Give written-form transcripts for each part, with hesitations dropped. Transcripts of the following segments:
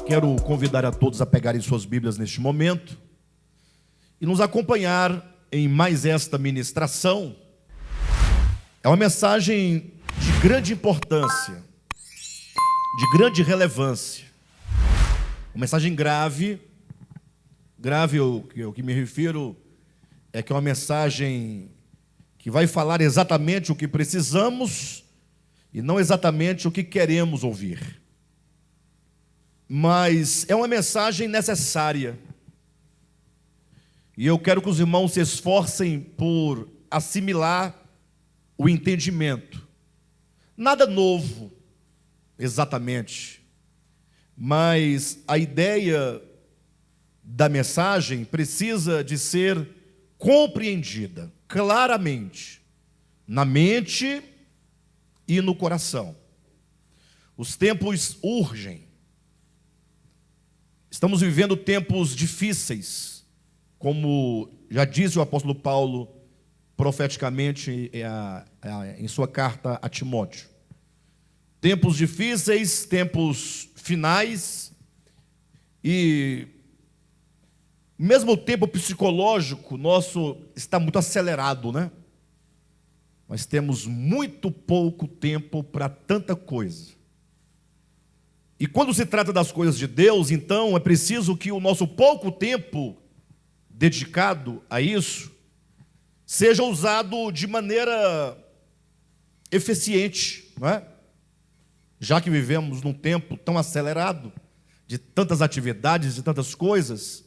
Quero convidar a todos a pegarem suas Bíblias neste momento e nos acompanhar em mais esta ministração. É uma mensagem de grande importância, de grande relevância. Uma mensagem grave. Grave, o que me refiro é que é uma mensagem que vai falar exatamente o que precisamos e não exatamente o que queremos ouvir. Mas é uma mensagem necessária. E eu quero que os irmãos se esforcem por assimilar o entendimento. Nada novo, exatamente. Mas a ideia da mensagem precisa de ser compreendida claramente, na mente e no coração. Os tempos urgem. Estamos vivendo tempos difíceis, como já diz o apóstolo Paulo profeticamente em sua carta a Timóteo. Tempos difíceis, tempos finais, e mesmo o tempo psicológico nosso está muito acelerado, né? Nós temos muito pouco tempo para tanta coisa. E quando se trata das coisas de Deus, então é preciso que o nosso pouco tempo dedicado a isso seja usado de maneira eficiente, não é? Já que vivemos num tempo tão acelerado, de tantas atividades, de tantas coisas,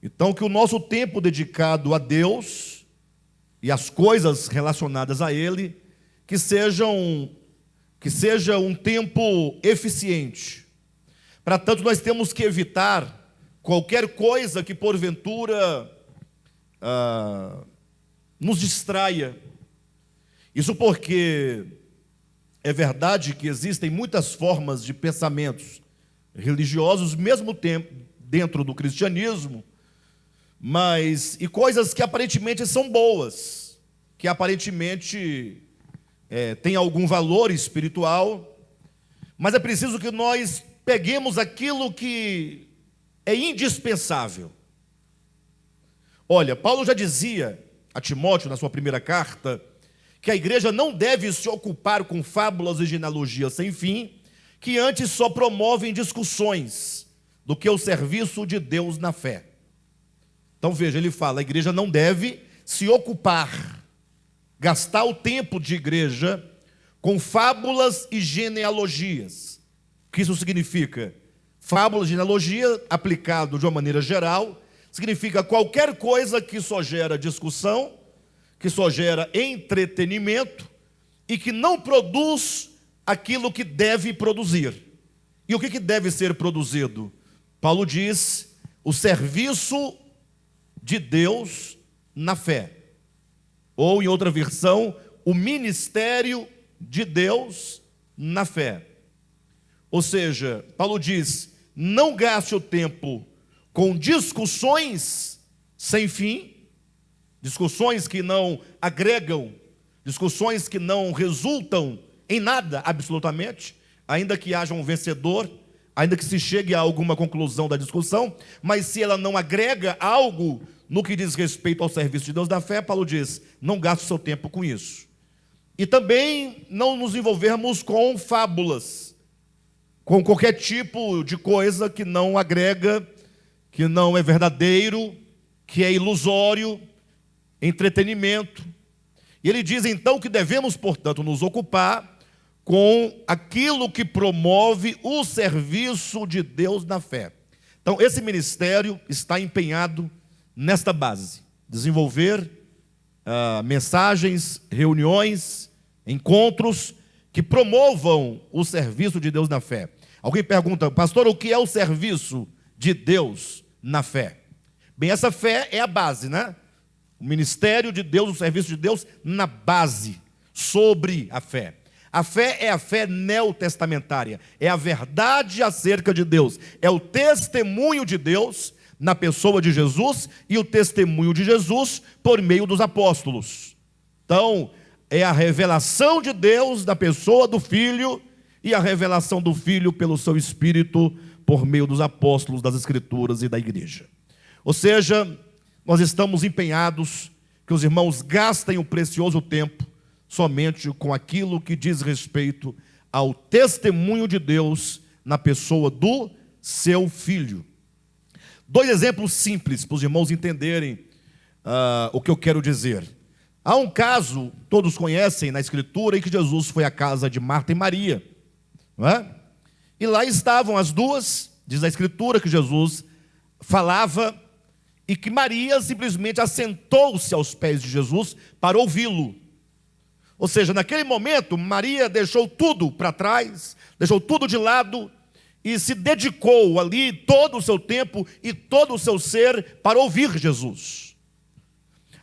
então que o nosso tempo dedicado a Deus e as coisas relacionadas a Ele, que seja um tempo eficiente. Para tanto, nós temos que evitar qualquer coisa que porventura nos distraia. Isso porque é verdade que existem muitas formas de pensamentos religiosos, mesmo tempo dentro do cristianismo, e coisas que aparentemente são boas, que aparentemente tem algum valor espiritual, mas é preciso que nós peguemos aquilo que é indispensável. Olha, Paulo já dizia a Timóteo, na sua primeira carta, que a igreja não deve se ocupar com fábulas e genealogias sem fim, que antes só promovem discussões do que o serviço de Deus na fé. Então veja, ele fala, a igreja não deve se ocupar, gastar o tempo de igreja com fábulas e genealogias. O que isso significa? Fábula e genealogia, aplicado de uma maneira geral, significa qualquer coisa que só gera discussão, que só gera entretenimento e que não produz aquilo que deve produzir. E o que deve ser produzido? Paulo diz, o serviço de Deus na fé. Ou, em outra versão, o ministério de Deus na fé. Ou seja, Paulo diz, não gaste o tempo com discussões sem fim, discussões que não agregam, discussões que não resultam em nada absolutamente, ainda que haja um vencedor, ainda que se chegue a alguma conclusão da discussão, mas se ela não agrega algo no que diz respeito ao serviço de Deus da fé, Paulo diz, não gaste o seu tempo com isso. E também não nos envolvermos com fábulas, com qualquer tipo de coisa que não agrega, que não é verdadeiro, que é ilusório, entretenimento. E ele diz então que devemos, portanto, nos ocupar com aquilo que promove o serviço de Deus na fé. Então, esse ministério está empenhado nesta base, desenvolver mensagens, reuniões, encontros que promovam o serviço de Deus na fé. Alguém pergunta, pastor, o que é o serviço de Deus na fé? Bem, essa fé é a base, né? O ministério de Deus, o serviço de Deus na base, sobre a fé. A fé é a fé neotestamentária, é a verdade acerca de Deus, é o testemunho de Deus na pessoa de Jesus e o testemunho de Jesus por meio dos apóstolos. Então, é a revelação de Deus da pessoa do Filho e a revelação do Filho pelo seu Espírito por meio dos apóstolos, das Escrituras e da igreja. Ou seja, nós estamos empenhados que os irmãos gastem o precioso tempo somente com aquilo que diz respeito ao testemunho de Deus na pessoa do seu Filho. 2 exemplos simples para os irmãos entenderem o que eu quero dizer. Há um caso, todos conhecem na Escritura, em que Jesus foi à casa de Marta e Maria, não é? E lá estavam as duas, diz a Escritura que Jesus falava e que Maria simplesmente assentou-se aos pés de Jesus para ouvi-lo. Ou seja, naquele momento, Maria deixou tudo para trás, deixou tudo de lado e se dedicou ali todo o seu tempo e todo o seu ser para ouvir Jesus.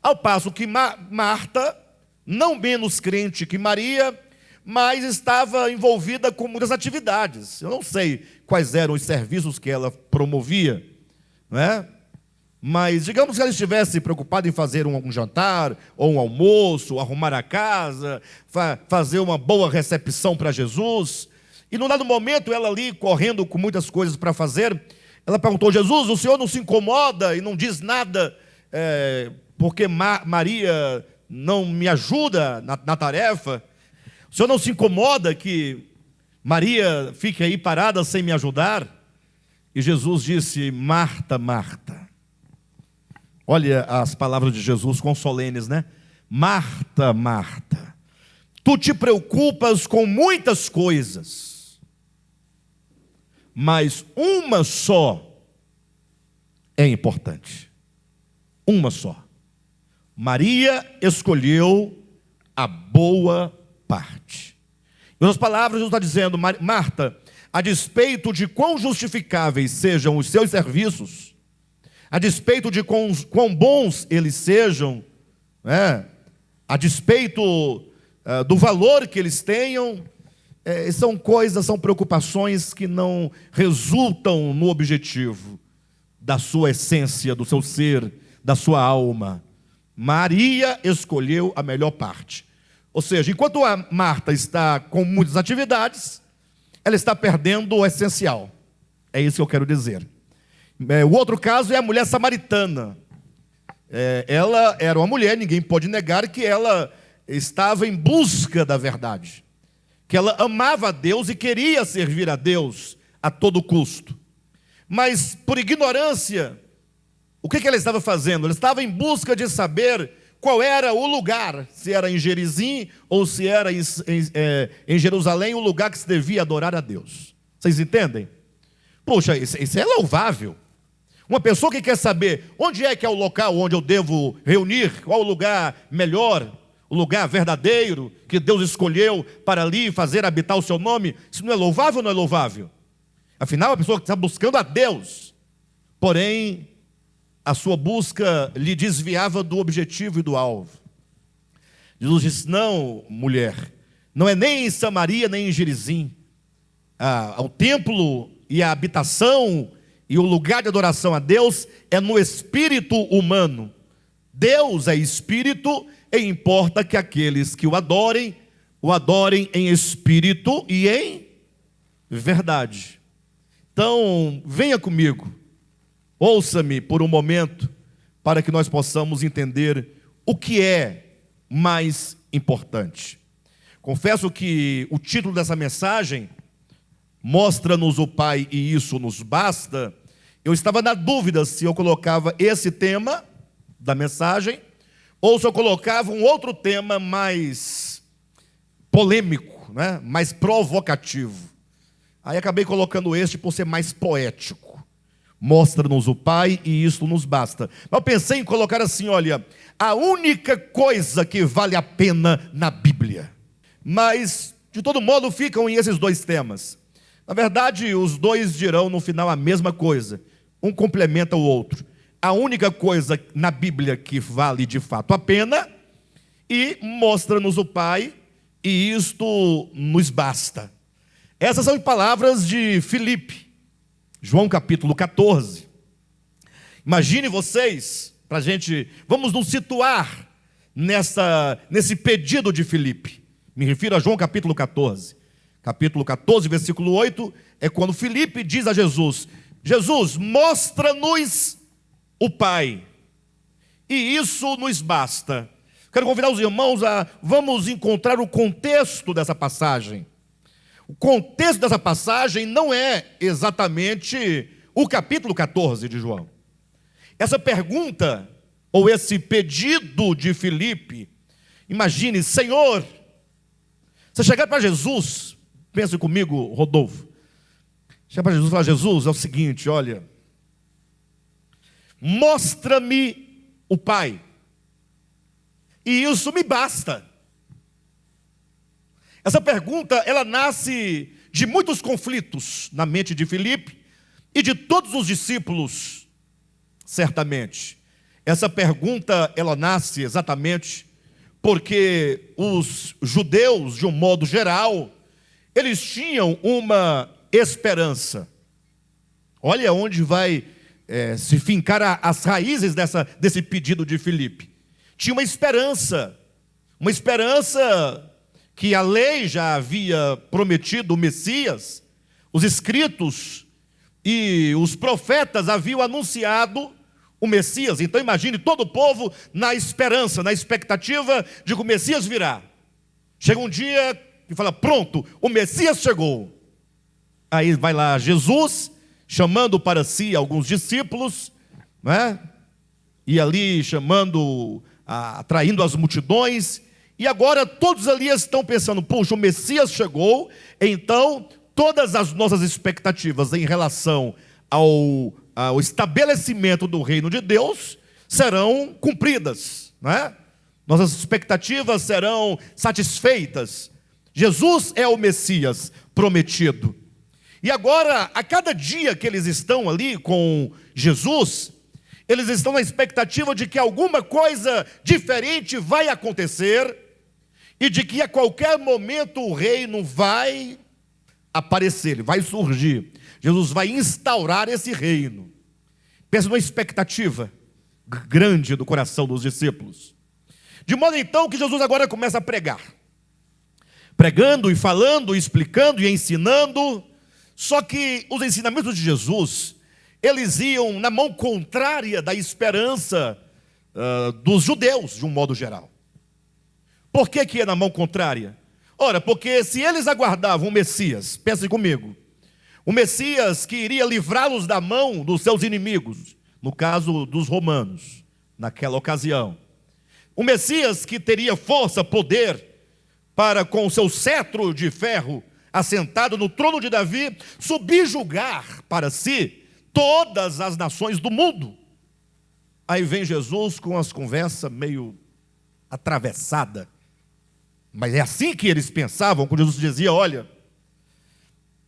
Ao passo que Marta, não menos crente que Maria, mas estava envolvida com muitas atividades. Eu não sei quais eram os serviços que ela promovia, não é? Mas digamos que ela estivesse preocupada em fazer um jantar, ou um almoço, arrumar a casa, fazer uma boa recepção para Jesus. E num dado momento, ela ali, correndo com muitas coisas para fazer, ela perguntou: Jesus, o senhor não se incomoda e não diz nada, porque Maria não me ajuda na tarefa? O senhor não se incomoda que Maria fique aí parada sem me ajudar? E Jesus disse: Marta, Marta. Olha as palavras de Jesus quão solenes, né? Marta, Marta, tu te preocupas com muitas coisas, mas uma só é importante. Uma só. Maria escolheu a boa parte. Em outras palavras, Jesus está dizendo: Marta, a despeito de quão justificáveis sejam os seus serviços, a despeito de quão bons eles sejam, a despeito do valor que eles tenham, são preocupações que não resultam no objetivo da sua essência, do seu ser, da sua alma. Maria escolheu a melhor parte. Ou seja, enquanto a Marta está com muitas atividades, ela está perdendo o essencial. É isso que eu quero dizer. O outro caso é a mulher samaritana. Ela era uma mulher, ninguém pode negar que ela estava em busca da verdade, que ela amava a Deus e queria servir a Deus a todo custo. Mas por ignorância, o que ela estava fazendo? Ela estava em busca de saber qual era o lugar, se era em Gerizim ou se era em Jerusalém, o lugar que se devia adorar a Deus. Vocês entendem? Poxa, isso é louvável. Uma pessoa que quer saber onde é que é o local onde eu devo reunir, qual o lugar melhor, o lugar verdadeiro que Deus escolheu para ali fazer habitar o seu nome, isso não é louvável ou não é louvável? Afinal, a pessoa que está buscando a Deus, porém, a sua busca lhe desviava do objetivo e do alvo. Jesus disse: não, mulher, não é nem em Samaria, nem em Gerizim. O templo e a habitação e o lugar de adoração a Deus é no espírito humano. Deus é espírito e importa que aqueles que o adorem em espírito e em verdade. Então, venha comigo, ouça-me por um momento, para que nós possamos entender o que é mais importante. Confesso que o título dessa mensagem, Mostra-nos o Pai e isso nos basta, eu estava na dúvida se eu colocava esse tema da mensagem, ou se eu colocava um outro tema mais polêmico, né? Mais provocativo. Aí acabei colocando este por ser mais poético. Mostra-nos o Pai e isso nos basta. Mas eu pensei em colocar assim, olha, a única coisa que vale a pena na Bíblia. Mas, de todo modo, ficam em esses dois temas. Na verdade, os dois dirão no final a mesma coisa. Um complementa o outro. A única coisa na Bíblia que vale de fato a pena, e mostra-nos o Pai, e isto nos basta. Essas são as palavras de Filipe, João capítulo 14. Imagine vocês, vamos nos situar nesse pedido de Filipe. Me refiro a João capítulo 14. Capítulo 14, versículo 8, é quando Filipe diz a Jesus: Jesus, mostra-nos o Pai, e isso nos basta. Quero convidar os irmãos vamos encontrar o contexto dessa passagem. O contexto dessa passagem não é exatamente o capítulo 14 de João. Essa pergunta, ou esse pedido de Filipe, imagine, Senhor, você chegar para Jesus, pense comigo, Rodolfo, chegar para Jesus e falar: Jesus, é o seguinte, olha, mostra-me o Pai, e isso me basta. Essa pergunta, ela nasce de muitos conflitos na mente de Filipe e de todos os discípulos, certamente. Essa pergunta, ela nasce exatamente porque os judeus, de um modo geral, eles tinham uma esperança. Olha onde vai se fincar as raízes desse pedido de Filipe. Tinha uma esperança que a lei já havia prometido o Messias, os escritos e os profetas haviam anunciado o Messias. Então imagine todo o povo na esperança, na expectativa de que o Messias virá. Chega um dia e fala: pronto, o Messias chegou. Aí vai lá Jesus, chamando para si alguns discípulos, né? E ali atraindo as multidões. E agora todos ali estão pensando: puxa, o Messias chegou, então todas as nossas expectativas em relação ao estabelecimento do reino de Deus serão cumpridas, né? Nossas expectativas serão satisfeitas. Jesus é o Messias prometido. E agora, a cada dia que eles estão ali com Jesus, eles estão na expectativa de que alguma coisa diferente vai acontecer e de que a qualquer momento o reino vai aparecer, ele vai surgir. Jesus vai instaurar esse reino. Pensa numa expectativa grande do coração dos discípulos. De modo então que Jesus agora começa a pregar. Pregando e falando, explicando e ensinando. Só que os ensinamentos de Jesus, eles iam na mão contrária da esperança dos judeus, de um modo geral. Por que ia na mão contrária? Ora, porque se eles aguardavam o Messias, pensem comigo, o Messias que iria livrá-los da mão dos seus inimigos, no caso dos romanos, naquela ocasião. O Messias que teria força, poder, para com o seu cetro de ferro, assentado no trono de Davi, subjugar para si todas as nações do mundo. Aí vem Jesus com as conversas meio atravessadas. Mas é assim que eles pensavam, quando Jesus dizia: olha,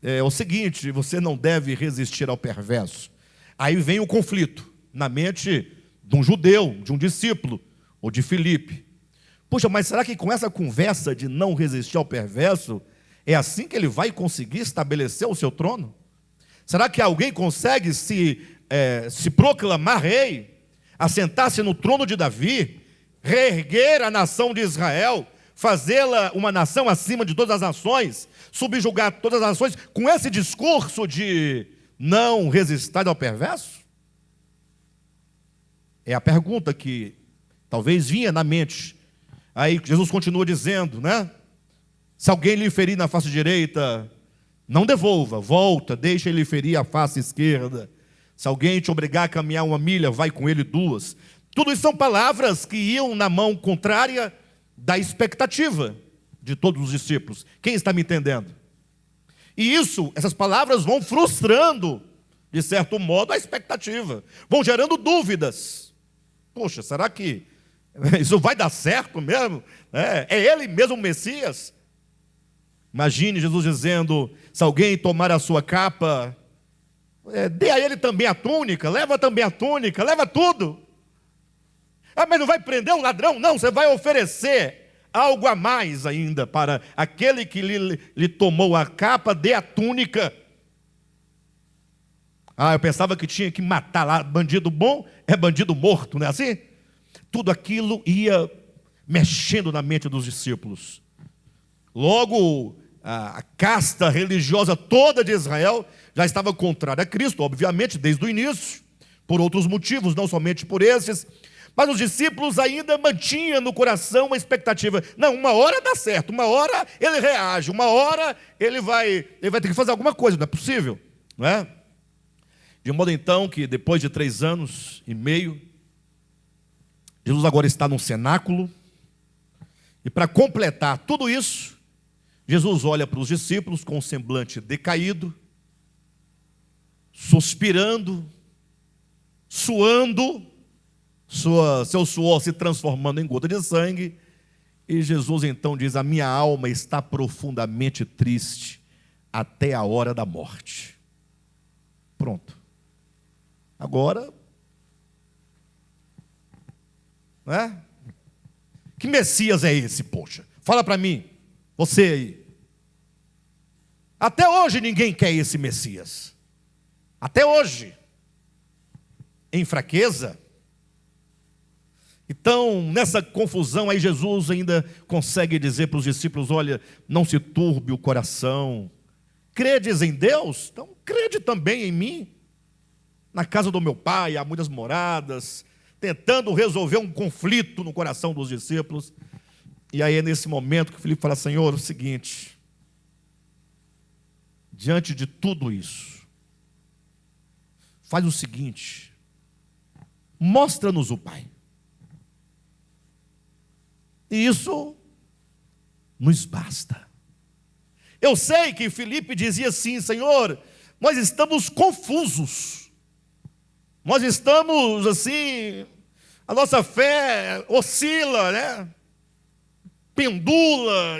é o seguinte, você não deve resistir ao perverso. Aí vem o conflito na mente de um judeu, de um discípulo, ou de Filipe. Puxa, mas será que com essa conversa de não resistir ao perverso, é assim que ele vai conseguir estabelecer o seu trono? Será que alguém consegue se proclamar rei, assentar-se no trono de Davi, reerguer a nação de Israel, fazê-la uma nação acima de todas as nações, subjugar todas as nações, com esse discurso de não resistir ao perverso? É a pergunta que talvez vinha na mente. Aí Jesus continua dizendo, né? Se alguém lhe ferir na face direita, não devolva, volta, deixa ele ferir a face esquerda. Se alguém te obrigar a caminhar 1 milha, vai com ele 2. Tudo isso são palavras que iam na mão contrária da expectativa de todos os discípulos. Quem está me entendendo? E essas palavras vão frustrando, de certo modo, a expectativa. Vão gerando dúvidas. Poxa, será que isso vai dar certo mesmo? É ele mesmo o Messias? Imagine Jesus dizendo: se alguém tomar a sua capa, dê a ele também a túnica, leva também a túnica, leva tudo. Ah, mas não vai prender um ladrão? Não, você vai oferecer algo a mais ainda para aquele que lhe tomou a capa, dê a túnica. Ah, eu pensava que tinha que matar lá, bandido bom é bandido morto, não é assim? Tudo aquilo ia mexendo na mente dos discípulos. Logo, a casta religiosa toda de Israel já estava contrária a Cristo, obviamente, desde o início, por outros motivos, não somente por esses. Mas os discípulos ainda mantinham no coração uma expectativa. Não, uma hora dá certo, uma hora ele reage, uma hora ele vai ter que fazer alguma coisa, não é possível, não é? De modo então que depois de 3 anos e meio, Jesus agora está num cenáculo, e para completar tudo isso, Jesus olha para os discípulos com um semblante decaído, suspirando, suando, seu suor se transformando em gota de sangue, e Jesus então diz: a minha alma está profundamente triste até a hora da morte. Pronto. Agora, né? Que Messias é esse, poxa? Fala para mim, você aí. Até hoje ninguém quer esse Messias. Até hoje. Em fraqueza. Então, nessa confusão aí, Jesus ainda consegue dizer para os discípulos: olha, não se turbe o coração. Credes em Deus? Então, crede também em mim. Na casa do meu pai há muitas moradas, tentando resolver um conflito no coração dos discípulos. E aí é nesse momento que Filipe fala: Senhor, é o seguinte, diante de tudo isso, faz o seguinte, mostra-nos o Pai. E isso nos basta. Eu sei que Filipe dizia assim: Senhor, nós estamos confusos. Nós estamos assim, a nossa fé oscila, né? Pendula.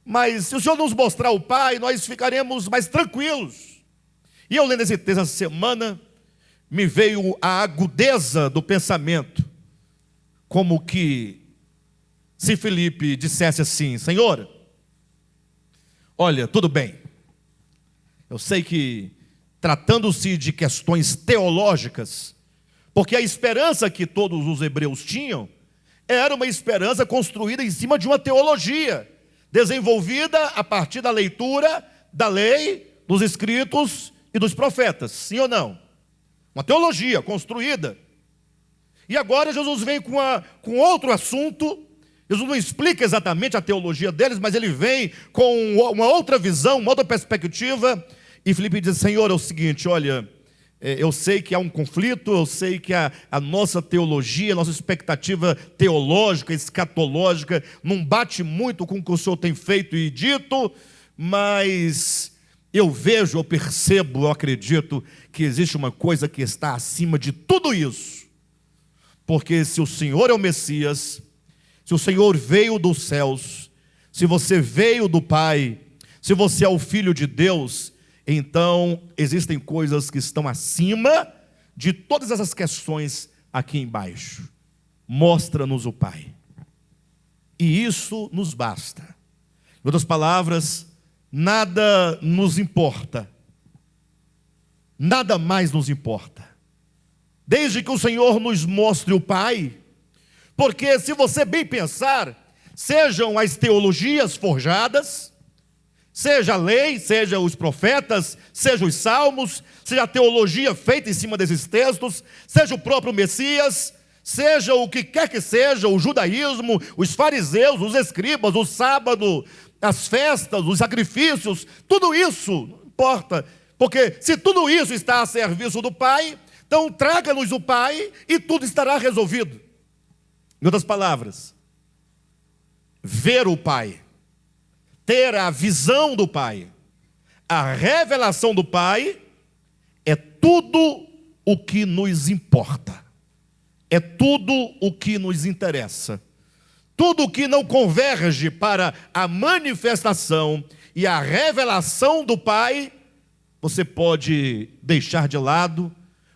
Mas se o Senhor nos mostrar o Pai, nós ficaremos mais tranquilos. E eu lendo esse texto essa semana, me veio a agudeza do pensamento, como que se Filipe dissesse assim: Senhor, olha, tudo bem, eu sei que tratando-se de questões teológicas, porque a esperança que todos os hebreus tinham era uma esperança construída em cima de uma teologia, desenvolvida a partir da leitura da lei, dos escritos e dos profetas, sim ou não? Uma teologia construída. E agora Jesus vem com outro assunto. Jesus não explica exatamente a teologia deles, mas ele vem com uma outra visão, uma outra perspectiva. E Filipe diz: Senhor, é o seguinte, olha, eu sei que há um conflito, eu sei que a nossa teologia, a nossa expectativa teológica, escatológica, não bate muito com o que o Senhor tem feito e dito, mas eu vejo, eu percebo, eu acredito que existe uma coisa que está acima de tudo isso. Porque se o Senhor é o Messias, se o Senhor veio dos céus, se você veio do Pai, se você é o Filho de Deus, então existem coisas que estão acima de todas essas questões aqui embaixo. Mostra-nos o Pai. E isso nos basta. Em outras palavras, nada nos importa. Nada mais nos importa. Desde que o Senhor nos mostre o Pai. Porque se você bem pensar, sejam as teologias forjadas, seja a lei, seja os profetas, seja os salmos, seja a teologia feita em cima desses textos, seja o próprio Messias, seja o que quer que seja, o judaísmo, os fariseus, os escribas, o sábado, as festas, os sacrifícios, tudo isso não importa, porque se tudo isso está a serviço do Pai, então traga-nos o Pai e tudo estará resolvido. Em outras palavras, ver o Pai, ter a visão do Pai, a revelação do Pai, é tudo o que nos importa, é tudo o que nos interessa. Tudo o que não converge para a manifestação e a revelação do Pai, você pode deixar de lado,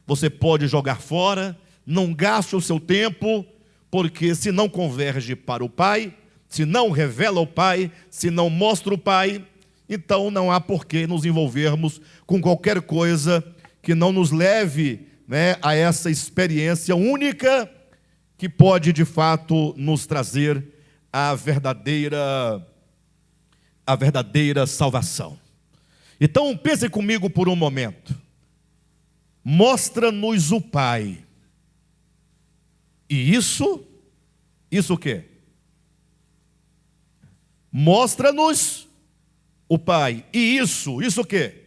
você pode jogar fora, não gaste o seu tempo, porque se não converge para o Pai, se não revela o Pai, se não mostra o Pai, então não há por que nos envolvermos com qualquer coisa que não nos leve, né, a essa experiência única que pode de fato nos trazer a verdadeira salvação. Então pense comigo por um momento. Mostra-nos o Pai. E isso o quê? Mostra-nos o Pai. E isso o quê?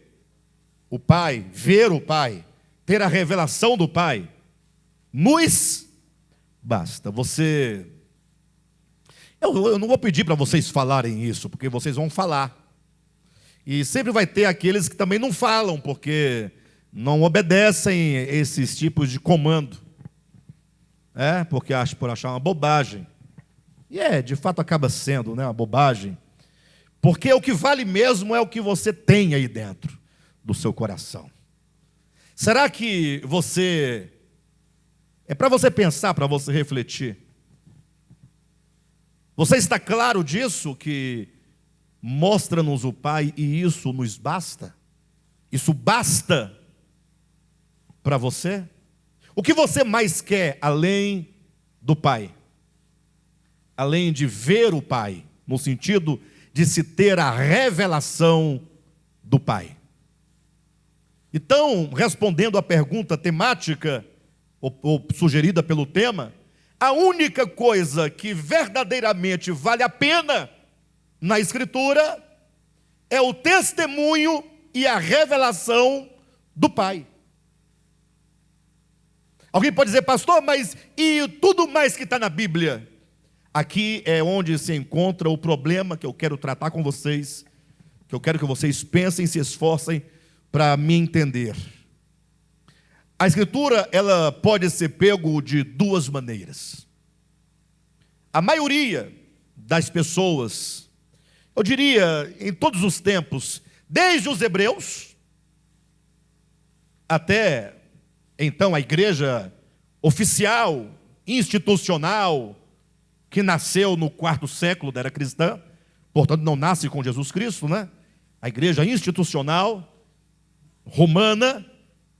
O Pai, ver o Pai, ter a revelação do Pai, nos basta. Eu não vou pedir para vocês falarem isso, porque vocês vão falar. E sempre vai ter aqueles que também não falam, porque não obedecem esses tipos de comando. Porque por achar uma bobagem. E de fato acaba sendo, né, uma bobagem. Porque o que vale mesmo é o que você tem aí dentro do seu coração. Será que é para você pensar, para você refletir? Você está claro disso, que mostra-nos o Pai e isso nos basta? Isso basta para você? O que você mais quer além do Pai? Além de ver o Pai, no sentido de se ter a revelação do Pai. Então, respondendo à pergunta temática, ou sugerida pelo tema, a única coisa que verdadeiramente vale a pena na Escritura é o testemunho e a revelação do Pai. Alguém pode dizer, pastor, mas e tudo mais que está na Bíblia? Aqui é onde se encontra o problema que eu quero tratar com vocês, que eu quero que vocês pensem, se esforcem para me entender. A Escritura, ela pode ser pego de duas maneiras. A maioria das pessoas, eu diria, em todos os tempos, desde os hebreus até então a igreja oficial, institucional, que nasceu no 4º século da era cristã, portanto não nasce com Jesus Cristo, né? A igreja institucional, romana,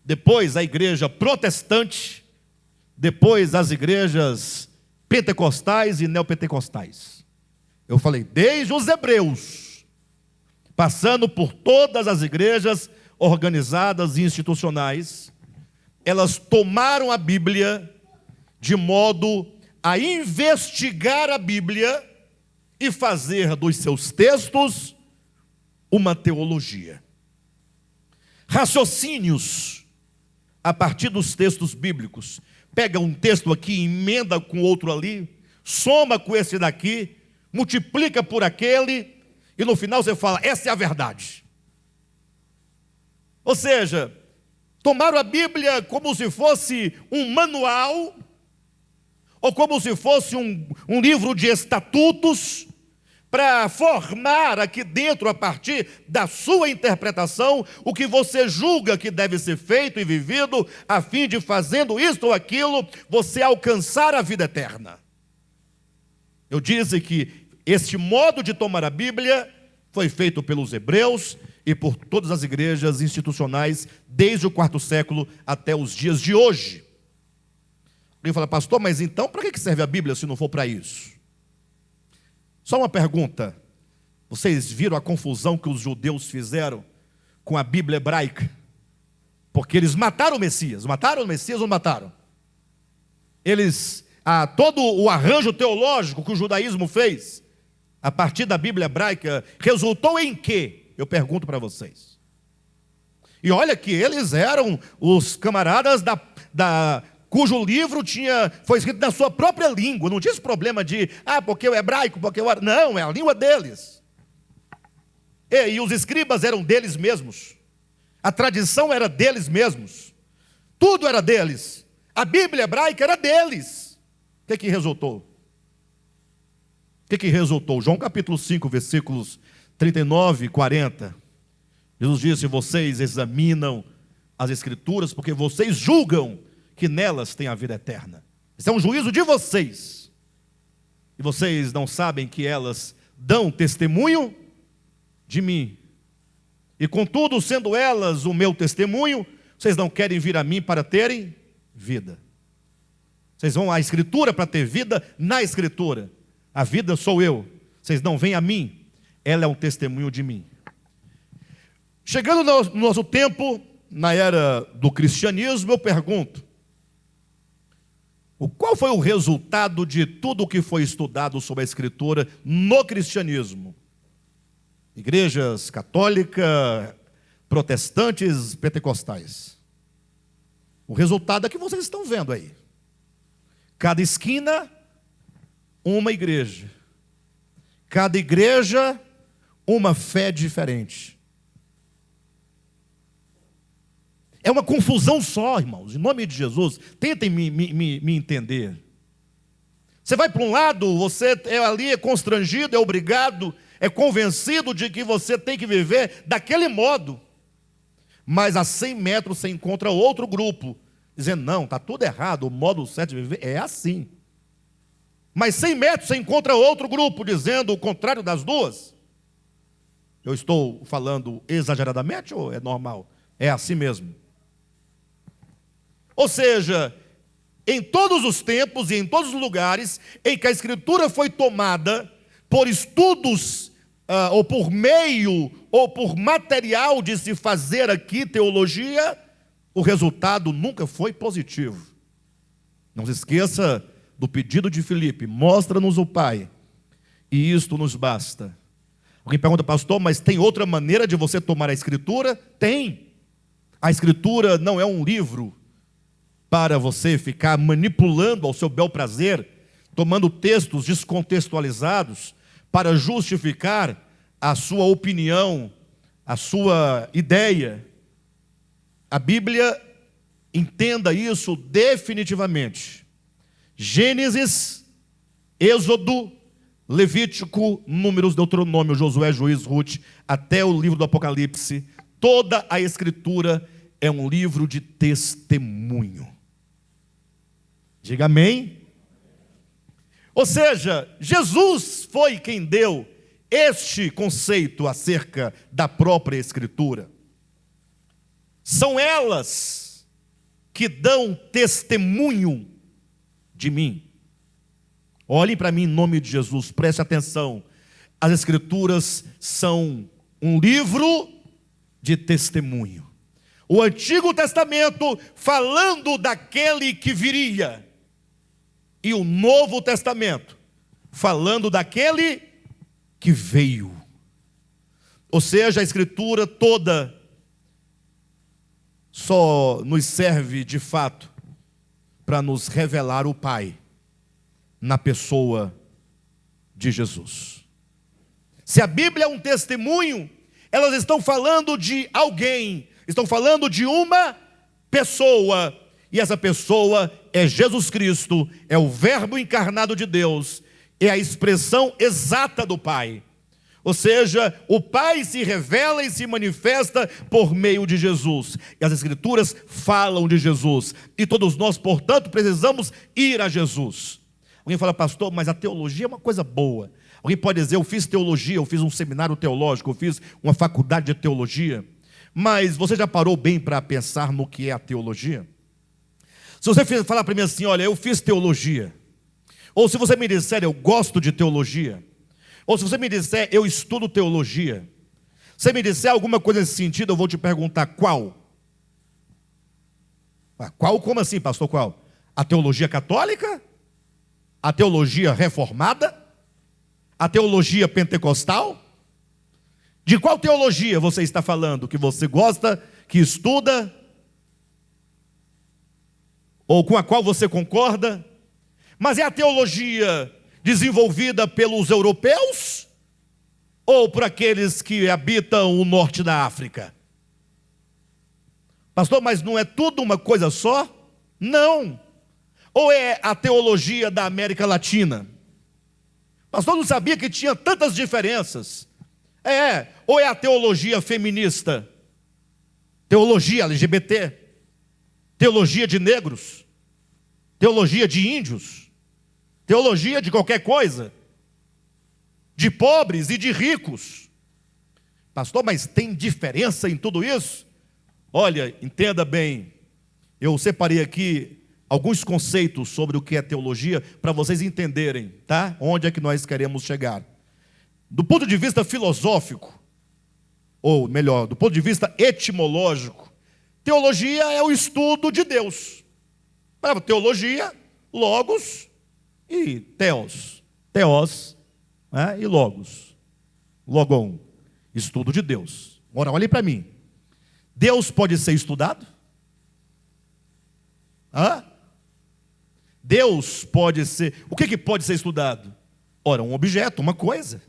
depois a igreja protestante, depois as igrejas pentecostais e neopentecostais. Eu falei, desde os hebreus, passando por todas as igrejas organizadas e institucionais, elas tomaram a Bíblia de modo a investigar a Bíblia e fazer dos seus textos uma teologia. Raciocínios a partir dos textos bíblicos. Pega um texto aqui, emenda com outro ali, soma com esse daqui, multiplica por aquele, e no final você fala, essa é a verdade. Ou seja, tomaram a Bíblia como se fosse um manual, ou como se fosse um livro de estatutos, para formar aqui dentro, a partir da sua interpretação, o que você julga que deve ser feito e vivido, a fim de, fazendo isto ou aquilo, você alcançar a vida eterna. Eu disse que este modo de tomar a Bíblia foi feito pelos hebreus e por todas as igrejas institucionais, desde o 4º século até os dias de hoje. Alguém fala, pastor, mas então para que serve a Bíblia se não for para isso? Só uma pergunta, vocês viram a confusão que os judeus fizeram com a Bíblia hebraica? Porque eles mataram o Messias ou não mataram? Todo o arranjo teológico que o judaísmo fez, a partir da Bíblia hebraica, resultou em quê? Eu pergunto para vocês. E olha que eles eram os camaradas cujo livro foi escrito na sua própria língua, não tinha esse problema de, porque o hebraico, porque o... Não, é a língua deles. E os escribas eram deles mesmos, a tradição era deles mesmos, tudo era deles, a Bíblia hebraica era deles. O que resultou? O que resultou? João capítulo 5, versículos 39 e 40, Jesus disse, vocês examinam as Escrituras, porque vocês julgam que nelas tem a vida eterna. Isso é um juízo de vocês. E vocês não sabem que elas dão testemunho de mim. E contudo, sendo elas o meu testemunho, vocês não querem vir a mim para terem vida. Vocês vão à Escritura para ter vida na Escritura. A vida sou eu. Vocês não vêm a mim. Ela é um testemunho de mim. Chegando no nosso tempo, na era do cristianismo, eu pergunto: qual foi o resultado de tudo o que foi estudado sobre a Escritura no cristianismo? Igrejas católicas, protestantes, pentecostais. O resultado é que vocês estão vendo aí. Cada esquina, uma igreja. Cada igreja, uma fé diferente. É uma confusão só, irmãos. Em nome de Jesus, tentem me entender. Você vai para um lado, você ali é constrangido, é obrigado, é convencido de que você tem que viver daquele modo. Mas a 100 metros você encontra outro grupo, dizendo: não, está tudo errado, o modo certo de viver é assim. Mas 100 metros você encontra outro grupo, dizendo o contrário das duas. Eu estou falando exageradamente ou é normal? É assim mesmo. Ou seja, em todos os tempos e em todos os lugares em que a Escritura foi tomada por estudos, ou por meio, ou por material de se fazer aqui teologia, o resultado nunca foi positivo. Não se esqueça do pedido de Filipe: mostra-nos o Pai, e isto nos basta. Alguém pergunta: pastor, mas tem outra maneira de você tomar a Escritura? Tem. A Escritura não é um livro para você ficar manipulando ao seu bel prazer, tomando textos descontextualizados para justificar a sua opinião, a sua ideia. A Bíblia, entenda isso definitivamente. Gênesis, Êxodo, Levítico, Números, Deuteronômio, Josué, Juízes, Ruth, até o livro do Apocalipse, toda a Escritura é um livro de testemunho. Diga amém. Ou seja, Jesus foi quem deu este conceito acerca da própria Escritura. São elas que dão testemunho de mim. Olhem para mim em nome de Jesus, preste atenção. As Escrituras são um livro de testemunho. O Antigo Testamento falando daquele que viria, e o Novo Testamento falando daquele que veio. Ou seja, a Escritura toda só nos serve de fato para nos revelar o Pai na pessoa de Jesus. Se a Bíblia é um testemunho, elas estão falando de alguém, estão falando de uma pessoa, e essa pessoa é Jesus Cristo, é o Verbo encarnado de Deus, é a expressão exata do Pai. Ou seja, o Pai se revela e se manifesta por meio de Jesus. E as Escrituras falam de Jesus. E todos nós, portanto, precisamos ir a Jesus. Alguém fala: pastor, mas a teologia é uma coisa boa. Alguém pode dizer: eu fiz teologia, eu fiz um seminário teológico, eu fiz uma faculdade de teologia. Mas você já parou bem para pensar no que é a teologia? Se você falar para mim assim: olha, eu fiz teologia. Ou se você me disser: eu gosto de teologia. Ou se você me disser: eu estudo teologia. Se você me disser alguma coisa nesse sentido, eu vou te perguntar: qual? Qual? Como assim, pastor? Qual? A teologia católica? A teologia reformada? A teologia pentecostal? De qual teologia você está falando? Que você gosta, que estuda? Ou com a qual você concorda? Mas é a teologia desenvolvida pelos europeus? Ou por aqueles que habitam o norte da África? Pastor, mas não é tudo uma coisa só? Não. Ou é a teologia da América Latina? Pastor, não sabia que tinha tantas diferenças. Ou é a teologia feminista? Teologia LGBT? Teologia de negros? Teologia de índios? Teologia de qualquer coisa? De pobres e de ricos? Pastor, mas tem diferença em tudo isso? Olha, entenda bem, eu separei aqui alguns conceitos sobre o que é teologia, para vocês entenderem, tá? Onde é que nós queremos chegar. Do ponto de vista filosófico, ou melhor, do ponto de vista etimológico, teologia é o estudo de Deus. Para teologia, logos e theos. Theos, né? E logos. Logon, estudo de Deus. Agora, olhem para mim. Deus pode ser estudado? Hã? Deus pode ser... O que pode ser estudado? Ora, um objeto, uma coisa.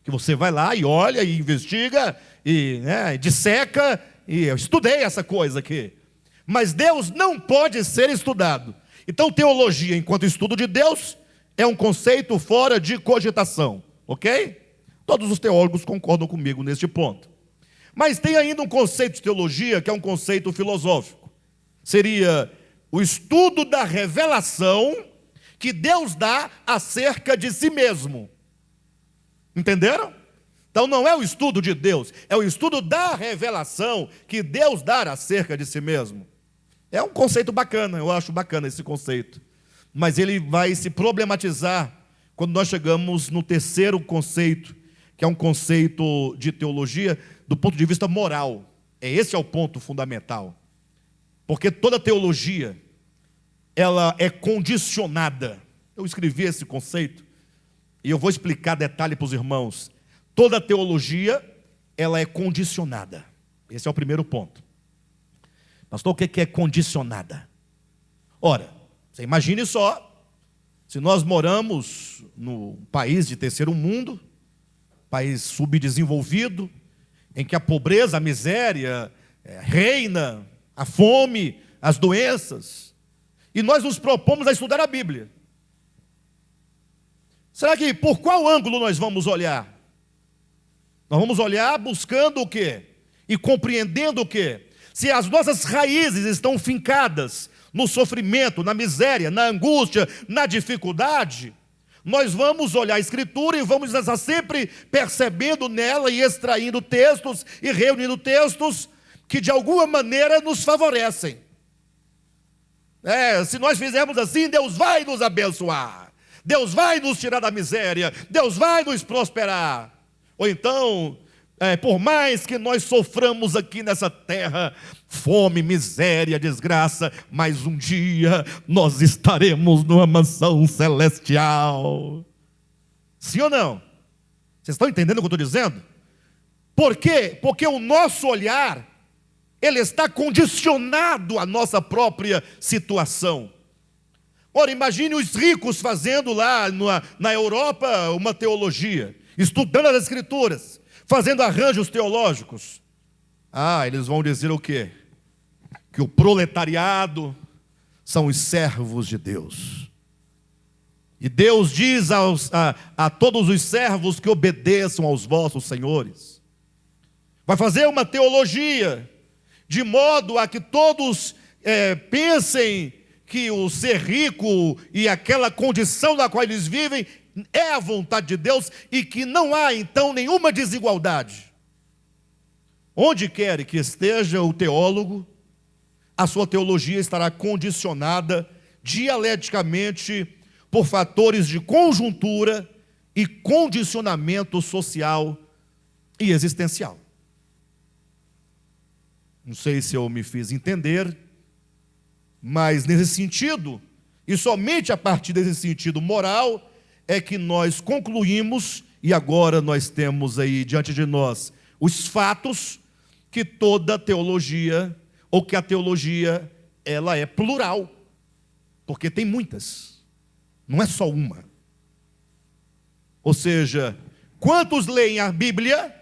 Que você vai lá e olha e investiga e disseca. E eu estudei essa coisa aqui. Mas Deus não pode ser estudado. Então, teologia, enquanto estudo de Deus, é um conceito fora de cogitação. Ok? Todos os teólogos concordam comigo neste ponto. Mas tem ainda um conceito de teologia que é um conceito filosófico. Seria o estudo da revelação que Deus dá acerca de si mesmo. Entenderam? Então não é o estudo de Deus, é o estudo da revelação que Deus dá acerca de si mesmo. É um conceito bacana, eu acho bacana esse conceito. Mas ele vai se problematizar quando nós chegamos no terceiro conceito, que é um conceito de teologia do ponto de vista moral. Esse é o ponto fundamental. Porque toda teologia, ela é condicionada. Eu escrevi esse conceito e eu vou explicar detalhe para os irmãos. Toda teologia, ela é condicionada. Esse é o primeiro ponto. Pastor, o que é condicionada? Ora, você imagine só, se nós moramos num país de terceiro mundo, país subdesenvolvido, em que a pobreza, a miséria reina, a fome, as doenças, e nós nos propomos a estudar a Bíblia. Será que por qual ângulo nós vamos olhar? Nós vamos olhar buscando o quê? E compreendendo o quê? Se as nossas raízes estão fincadas no sofrimento, na miséria, na angústia, na dificuldade, nós vamos olhar a Escritura e vamos estar sempre percebendo nela e extraindo textos e reunindo textos que de alguma maneira nos favorecem. Se nós fizermos assim, Deus vai nos abençoar, Deus vai nos tirar da miséria, Deus vai nos prosperar. Ou então, por mais que nós soframos aqui nessa terra, fome, miséria, desgraça, mas um dia nós estaremos numa mansão celestial. Sim ou não? Vocês estão entendendo o que eu estou dizendo? Por quê? Porque o nosso olhar, ele está condicionado à nossa própria situação. Ora, imagine os ricos fazendo lá na Europa uma teologia, estudando as Escrituras, fazendo arranjos teológicos. Eles vão dizer o quê? Que o proletariado são os servos de Deus. E Deus diz a todos os servos que obedeçam aos vossos senhores. Vai fazer uma teologia de modo a que todos pensem que o ser rico e aquela condição na qual eles vivem é a vontade de Deus e que não há então nenhuma desigualdade. Onde quer que esteja o teólogo, a sua teologia estará condicionada dialeticamente por fatores de conjuntura e condicionamento social e existencial. Não sei se eu me fiz entender, mas nesse sentido, e somente a partir desse sentido moral, é que nós concluímos, e agora nós temos aí diante de nós os fatos, que toda teologia, ou que a teologia, ela é plural, porque tem muitas, não é só uma. Ou seja, quantos leem a Bíblia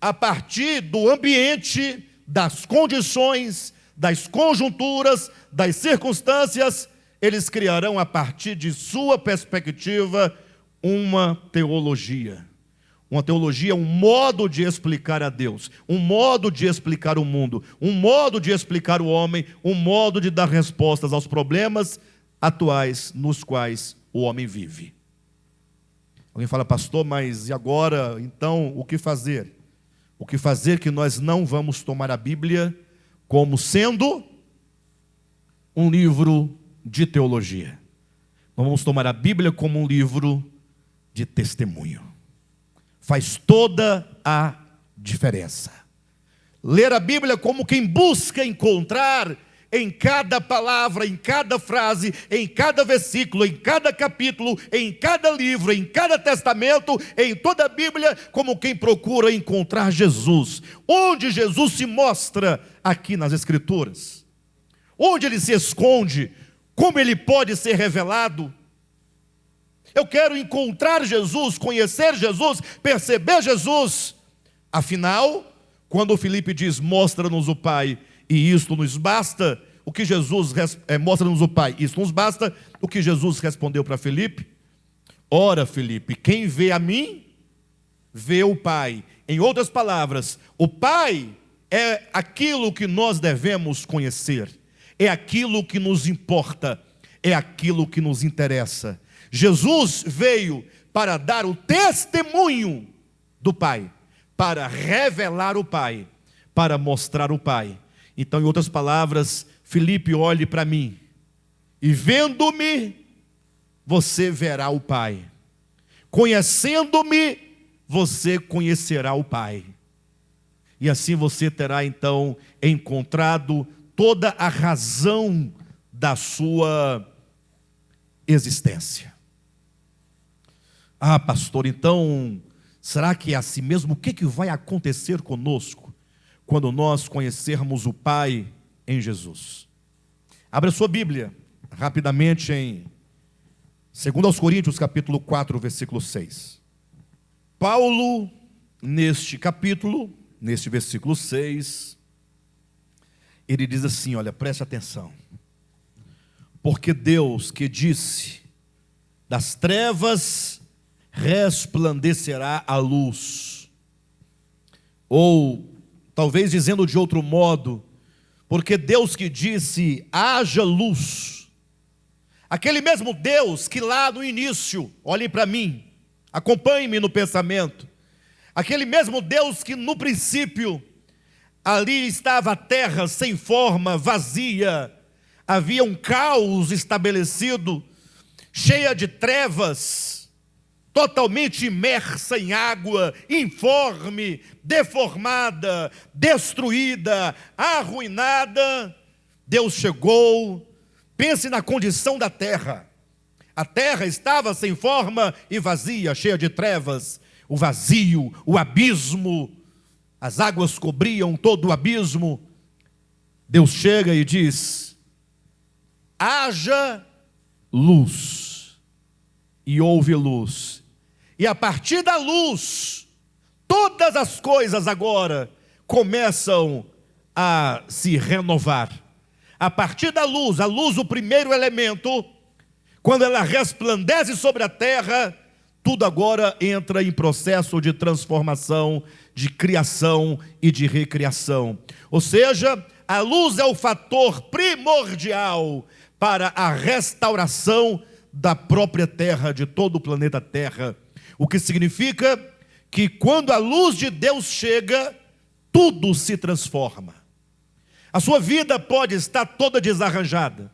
a partir do ambiente, das condições, das conjunturas, das circunstâncias, eles criarão a partir de sua perspectiva uma teologia. Uma teologia é um modo de explicar a Deus, um modo de explicar o mundo, um modo de explicar o homem, um modo de dar respostas aos problemas atuais nos quais o homem vive. Alguém fala, pastor, mas e agora, então, o que fazer? O que fazer que nós não vamos tomar a Bíblia como sendo um livro de teologia. Nós vamos tomar a Bíblia como um livro de testemunho. Faz toda a diferença. Ler a Bíblia como quem busca encontrar em cada palavra, em cada frase, em cada versículo, em cada capítulo, em cada livro, em cada testamento, em toda a Bíblia, como quem procura encontrar Jesus. Onde Jesus se mostra aqui nas Escrituras? Onde ele se esconde? Como ele pode ser revelado? Eu quero encontrar Jesus, conhecer Jesus, perceber Jesus. Afinal, quando Filipe diz, mostra-nos o Pai, e isto nos basta, o que Jesus mostra-nos o Pai, isto nos basta, o que Jesus respondeu para Filipe? Ora, Filipe, quem vê a mim, vê o Pai. Em outras palavras, o Pai é aquilo que nós devemos conhecer, é aquilo que nos importa, é aquilo que nos interessa. Jesus veio para dar o testemunho do Pai, para revelar o Pai, para mostrar o Pai. Então, em outras palavras, Filipe, olhe para mim, e vendo-me, você verá o Pai. Conhecendo-me, você conhecerá o Pai. E assim você terá então encontrado toda a razão da sua existência. Ah, pastor, então, será que é assim mesmo? O que vai acontecer conosco quando nós conhecermos o Pai em Jesus? Abra sua Bíblia rapidamente em 2 Coríntios capítulo 4, versículo 6. Paulo, neste capítulo, neste versículo 6, ele diz assim, olha, preste atenção. Porque Deus que disse, das trevas resplandecerá a luz. Ou, talvez dizendo de outro modo, porque Deus que disse, haja luz. Aquele mesmo Deus que lá no início, olhem para mim, acompanhem-me no pensamento. Aquele mesmo Deus que no princípio, ali estava a terra sem forma, vazia, havia um caos estabelecido, cheia de trevas, totalmente imersa em água, informe, deformada, destruída, arruinada. Deus chegou. Pense na condição da terra. A terra estava sem forma e vazia, cheia de trevas, o vazio, o abismo, as águas cobriam todo o abismo. Deus chega e diz, haja luz, e houve luz. E a partir da luz, todas as coisas agora começam a se renovar. A partir da luz, a luz, o primeiro elemento, quando ela resplandece sobre a terra, tudo agora entra em processo de transformação, de criação e de recriação. Ou seja, a luz é o fator primordial para a restauração da própria terra, de todo o planeta Terra. O que significa que quando a luz de Deus chega, tudo se transforma. A sua vida pode estar toda desarranjada,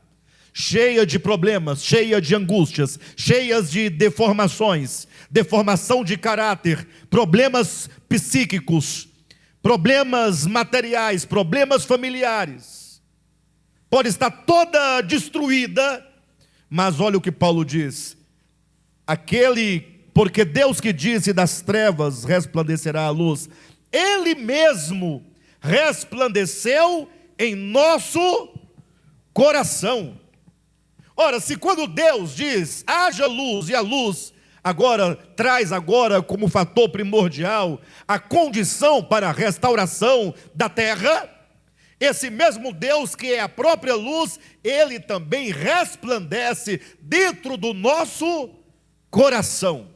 cheia de problemas, cheia de angústias, cheias de deformações, deformação de caráter, problemas psíquicos, problemas materiais, problemas familiares. Pode estar toda destruída, mas olha o que Paulo diz. Porque Deus que disse, das trevas resplandecerá a luz, Ele mesmo resplandeceu em nosso coração. Ora, se quando Deus diz, haja luz, e a luz traz como fator primordial a condição para a restauração da terra, esse mesmo Deus que é a própria luz, Ele também resplandece dentro do nosso coração.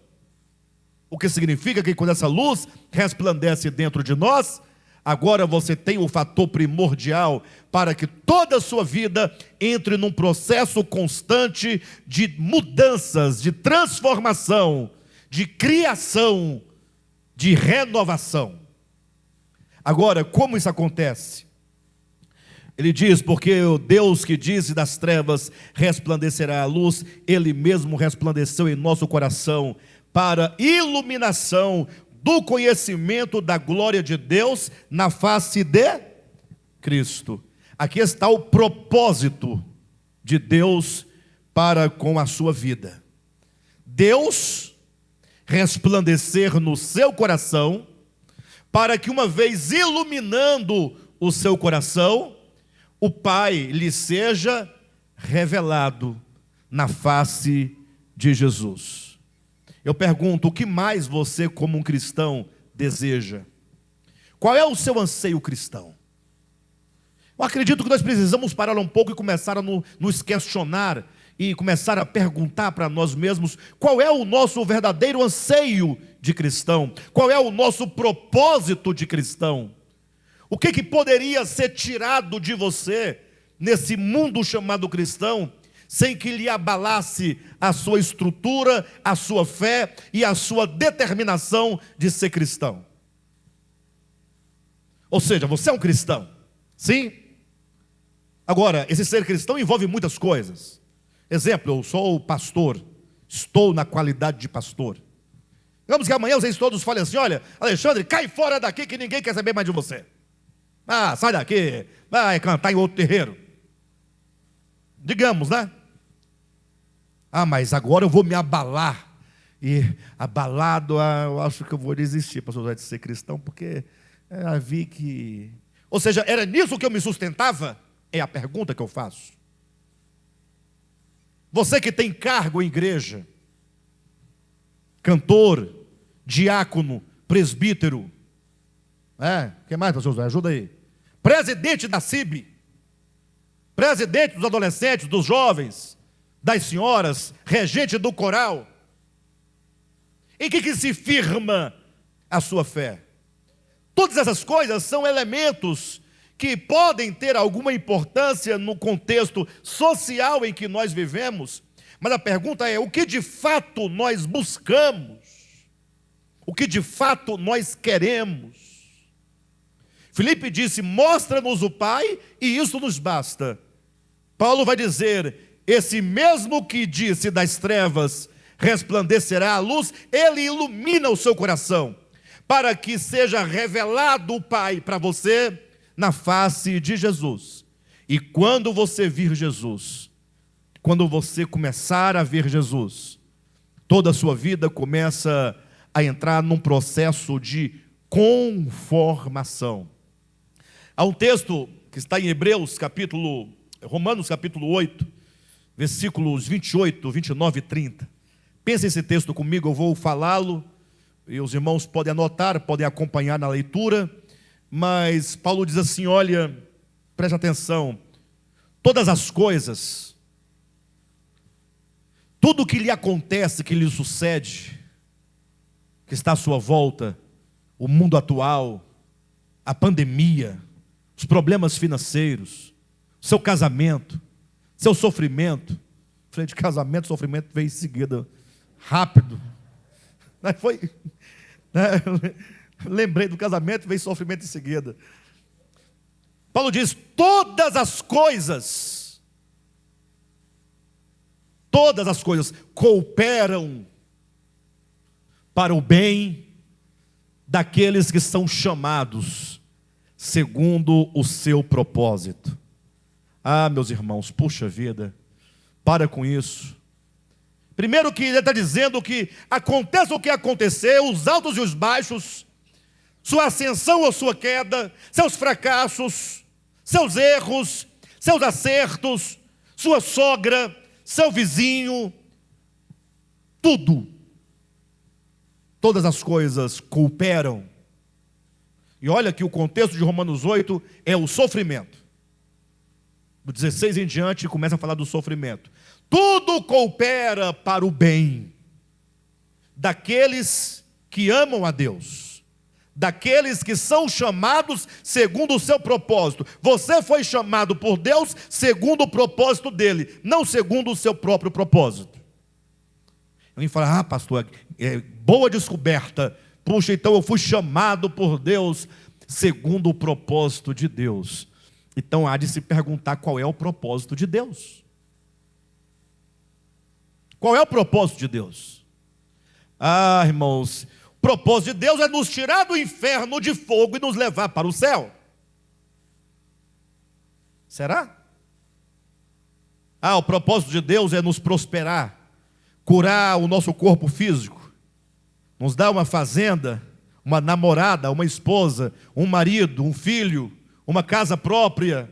O que significa que quando essa luz resplandece dentro de nós, agora você tem o fator primordial para que toda a sua vida entre num processo constante de mudanças, de transformação, de criação, de renovação. Agora, como isso acontece? Ele diz, porque o Deus que disse das trevas resplandecerá a luz, Ele mesmo resplandeceu em nosso coração para iluminação do conhecimento da glória de Deus na face de Cristo. Aqui está o propósito de Deus para com a sua vida. Deus resplandecer no seu coração, para que uma vez iluminando o seu coração, o Pai lhe seja revelado na face de Jesus. Eu pergunto, o que mais você como um cristão deseja? Qual é o seu anseio cristão? Eu acredito que nós precisamos parar um pouco e começar a nos questionar e começar a perguntar para nós mesmos qual é o nosso verdadeiro anseio de cristão, qual é o nosso propósito de cristão. O que poderia ser tirado de você nesse mundo chamado cristão, sem que lhe abalasse a sua estrutura, a sua fé e a sua determinação de ser cristão? Ou seja, você é um cristão, sim? Agora, esse ser cristão envolve muitas coisas. Exemplo, eu sou pastor, estou na qualidade de pastor. Digamos que amanhã vocês todos falem assim: olha, Alexandre, cai fora daqui que ninguém quer saber mais de você. Ah, sai daqui, vai cantar em outro terreiro. Digamos, né? Ah, mas agora eu vou me abalar. E abalado, eu acho que eu vou desistir, pastor, de ser cristão, porque vi que... Ou seja, era nisso que eu me sustentava? É a pergunta que eu faço. Você que tem cargo em igreja, cantor, diácono, presbítero, o que mais, pastor José? Ajuda aí. Presidente da CIB, presidente dos adolescentes, dos jovens, das senhoras, regente do coral. Em que se firma a sua fé? Todas essas coisas são elementos que podem ter alguma importância no contexto social em que nós vivemos, mas a pergunta é: o que de fato nós buscamos? O que de fato nós queremos? Filipe disse: mostra-nos o Pai e isso nos basta. Paulo vai dizer: esse mesmo que disse das trevas resplandecerá a luz, ele ilumina o seu coração, para que seja revelado o Pai para você na face de Jesus. E quando você vir Jesus, quando você começar a ver Jesus, toda a sua vida começa a entrar num processo de conformação. Há um texto que está em Romanos capítulo 8, versículos 28, 29 e 30. Pense esse texto comigo, eu vou falá-lo, e os irmãos podem anotar, podem acompanhar na leitura, mas Paulo diz assim: olha, preste atenção, todas as coisas, tudo que lhe acontece, que lhe sucede, que está à sua volta, o mundo atual, a pandemia, os problemas financeiros, seu casamento, seu sofrimento. Falei de casamento, sofrimento veio em seguida, rápido. Lembrei do casamento, veio sofrimento em seguida. Paulo diz: todas as coisas cooperam para o bem daqueles que são chamados segundo o seu propósito. Ah, meus irmãos, puxa vida, para com isso. Primeiro que ele está dizendo que aconteça o que acontecer, os altos e os baixos, sua ascensão ou sua queda, seus fracassos, seus erros, seus acertos, sua sogra, seu vizinho, todas as coisas cooperam. E olha que o contexto de Romanos 8 é o sofrimento. Do 16 em diante começa a falar do sofrimento. Tudo coopera para o bem daqueles que amam a Deus, daqueles que são chamados segundo o seu propósito. Você foi chamado por Deus segundo o propósito dele, não segundo o seu próprio propósito. Alguém fala: pastor, boa descoberta. Puxa, então eu fui chamado por Deus segundo o propósito de Deus. Então há de se perguntar qual é o propósito de Deus. Qual é o propósito de Deus? Ah, irmãos, o propósito de Deus é nos tirar do inferno de fogo e nos levar para o céu. Será? Ah, o propósito de Deus é nos prosperar, curar o nosso corpo físico, nos dar uma fazenda, uma namorada, uma esposa, um marido, um filho, uma casa própria.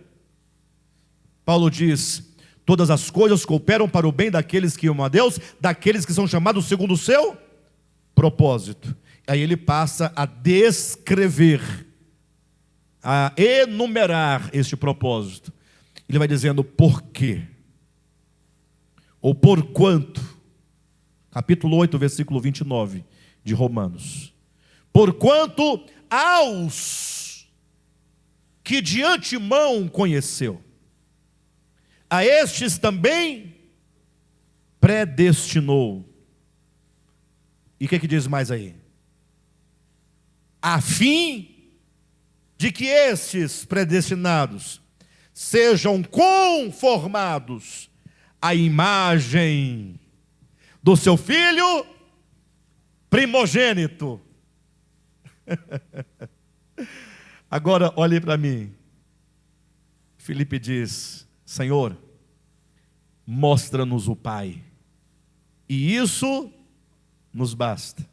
Paulo diz: todas as coisas cooperam para o bem daqueles que amam a Deus, daqueles que são chamados segundo o seu propósito. Aí ele passa a descrever, a enumerar este propósito. Ele vai dizendo por quê, ou por quanto. Capítulo 8, versículo 29 de Romanos. Porquanto aos que de antemão conheceu, a estes também predestinou. E o que diz mais aí? A fim de que estes predestinados sejam conformados à imagem do seu filho primogênito. Agora olhe para mim. Filipe diz: Senhor, mostra-nos o Pai, e isso nos basta.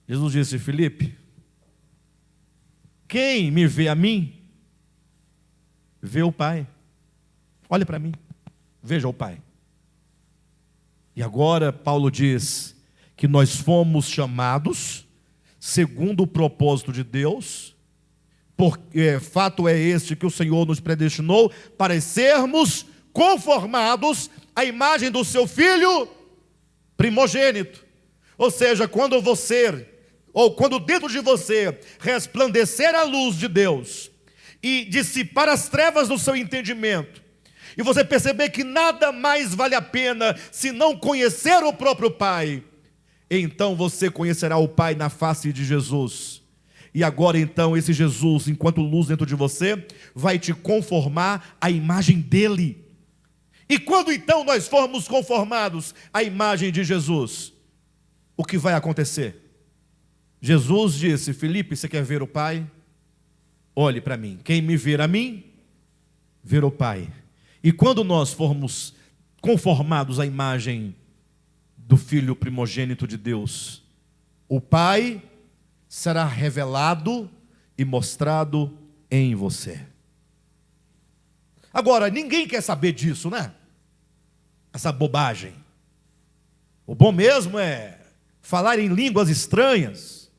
Jesus disse: Filipe, quem me vê a mim, vê o Pai. Olhe para mim, veja o Pai. E agora Paulo diz que nós fomos chamados segundo o propósito de Deus, porque fato é este, que o Senhor nos predestinou para sermos conformados à imagem do seu Filho primogênito. Ou seja, quando você, ou quando dentro de você resplandecer a luz de Deus e dissipar as trevas do seu entendimento, e você perceber que nada mais vale a pena se não conhecer o próprio Pai, então você conhecerá o Pai na face de Jesus. E agora então esse Jesus, enquanto luz dentro de você, vai te conformar à imagem dele. E quando então nós formos conformados à imagem de Jesus, o que vai acontecer? Jesus disse: Filipe, você quer ver o Pai? Olhe para mim. Quem me ver a mim, ver o Pai. E quando nós formos conformados à imagem do Filho primogênito de Deus, o Pai será revelado e mostrado em você. Agora, ninguém quer saber disso, né? Essa bobagem. O bom mesmo é falar em línguas estranhas,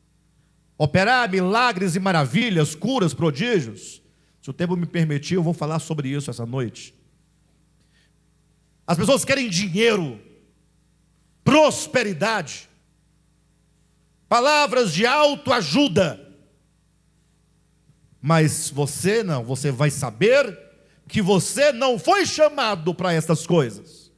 operar milagres e maravilhas, curas, prodígios. Se o tempo me permitir, eu vou falar sobre isso essa noite. As pessoas querem dinheiro, prosperidade, palavras de autoajuda. Mas você não, você vai saber que você não foi chamado para essas coisas.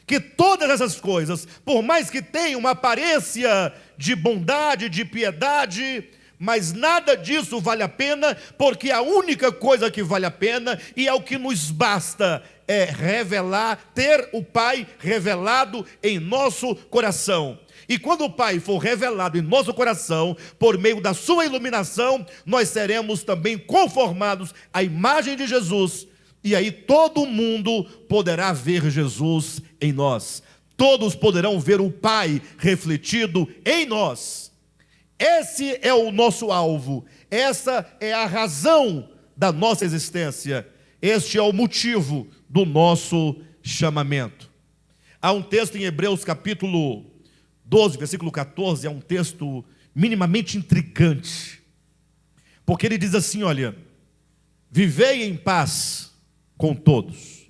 Que todas essas coisas, por mais que tenham uma aparência de bondade, de piedade, mas nada disso vale a pena, porque a única coisa que vale a pena, e é o que nos basta, é revelar, ter o Pai revelado em nosso coração. E quando o Pai for revelado em nosso coração, por meio da sua iluminação, nós seremos também conformados à imagem de Jesus. E aí todo mundo poderá ver Jesus em nós. Todos poderão ver o Pai refletido em nós. Esse é o nosso alvo. Essa é a razão da nossa existência. Este é o motivo do nosso chamamento. Há um texto em Hebreus capítulo 12, versículo 14, é um texto minimamente intrigante. Porque ele diz assim, olha: vivei em paz com todos,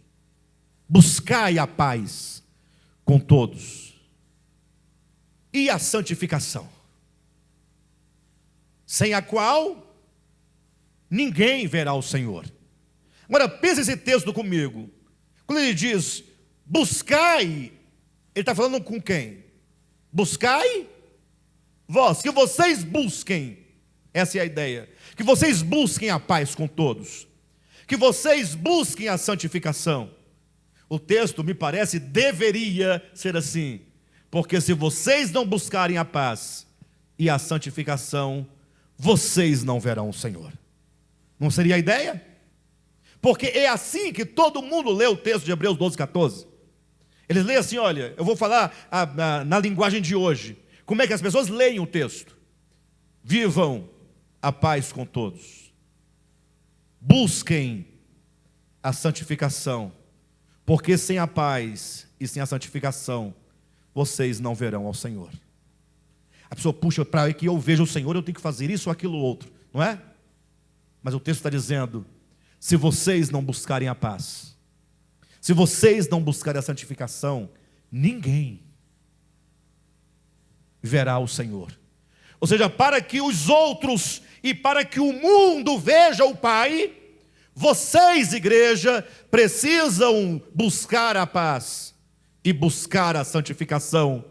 buscai a paz com todos, e a santificação, sem a qual ninguém verá o Senhor. Agora pense esse texto comigo. Quando ele diz buscai, ele está falando com quem? Buscai vós, que vocês busquem Essa é a ideia. Que vocês busquem a paz com todos. Que vocês busquem a santificação. O texto, me parece, deveria ser assim. Porque se vocês não buscarem a paz e a santificação, vocês não verão o Senhor. Não seria a ideia? Porque é assim que todo mundo lê o texto de Hebreus 12, 14. Eles leem assim, olha, eu vou falar na linguagem de hoje. Como é que as pessoas leem o texto? Vivam a paz com todos. Busquem a santificação. Porque sem a paz e sem a santificação, vocês não verão ao Senhor. A pessoa, puxa, para que eu veja o Senhor, eu tenho que fazer isso ou aquilo ou outro, não é? Mas o texto está dizendo, se vocês não buscarem a paz, se vocês não buscarem a santificação, ninguém verá o Senhor. Ou seja, para que os outros e para que o mundo veja o Pai, vocês, igreja, precisam buscar a paz e buscar a santificação,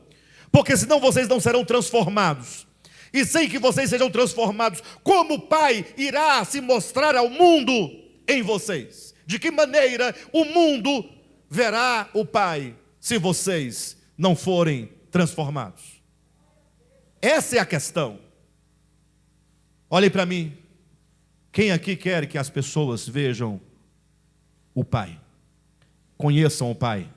porque senão vocês não serão transformados. E sem que vocês sejam transformados, como o Pai irá se mostrar ao mundo em vocês? De que maneira o mundo verá o Pai se vocês não forem transformados? Essa é a questão. Olhem para mim. Quem aqui quer que as pessoas vejam o Pai? Conheçam o Pai?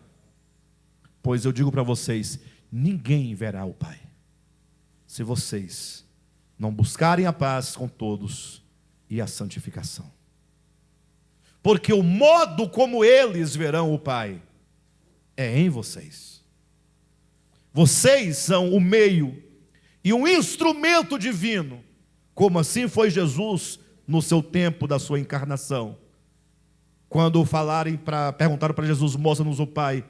Pois eu digo para vocês, ninguém verá o Pai se vocês não buscarem a paz com todos e a santificação. Porque o modo como eles verão o Pai é em vocês. Vocês são o meio e um instrumento divino, como assim foi Jesus no seu tempo da sua encarnação. Quando perguntaram para Jesus, mostra-nos o Pai,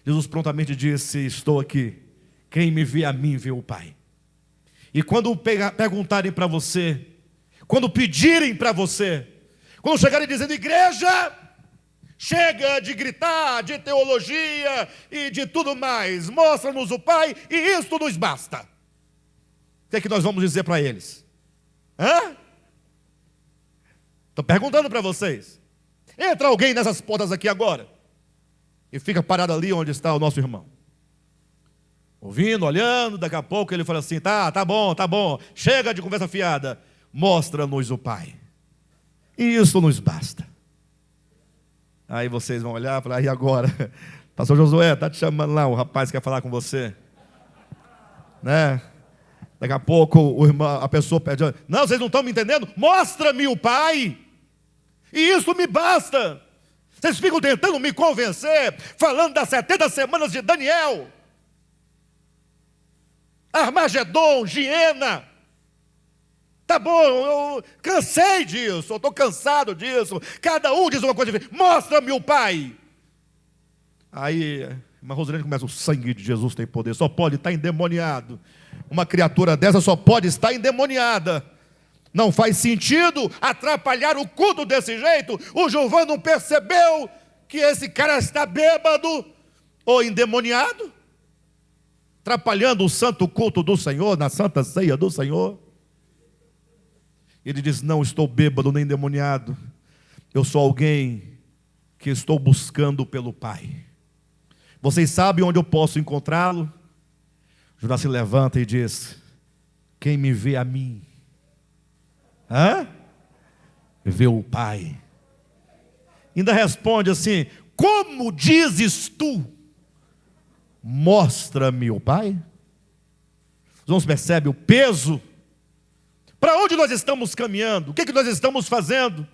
Jesus prontamente disse, estou aqui, quem me vê a mim vê o Pai. E quando perguntarem para você, quando pedirem para você, quando chegarem dizendo, igreja, chega de gritar, de teologia e de tudo mais, mostra-nos o Pai e isto nos basta. O que é que nós vamos dizer para eles? Estou perguntando para vocês. Entra alguém nessas portas aqui agora e fica parado ali onde está o nosso irmão, ouvindo, olhando, daqui a pouco ele fala assim, tá bom, chega de conversa fiada, mostra-nos o Pai, e isso nos basta. Aí vocês vão olhar e falar, e agora? Pastor Josué, está te chamando lá, o rapaz quer falar com você, né? Daqui a pouco a pessoa pede, não, vocês não estão me entendendo? Mostra-me o Pai, e isso me basta. Vocês ficam tentando me convencer, falando das 70 semanas de Daniel, Armagedon, Giena. Tá bom, eu cansei disso, eu estou cansado disso. Cada um diz uma coisa diferente. Mostra-me o Pai. Aí, a irmã Rosilene começa, o sangue de Jesus tem poder, só pode estar endemoniado. Uma criatura dessa só pode estar endemoniada. Não faz sentido atrapalhar o culto desse jeito. O Gilvan não percebeu que esse cara está bêbado ou endemoniado, atrapalhando o santo culto do Senhor, na santa ceia do Senhor. Ele diz, não estou bêbado nem endemoniado, eu sou alguém que estou buscando pelo Pai. Vocês sabem onde eu posso encontrá-lo? Judas se levanta e diz, quem me vê a mim, vê o Pai. Ainda responde assim, como dizes tu, mostra-me o Pai? Os irmãos percebem o peso? Para onde nós estamos caminhando? O que nós estamos fazendo?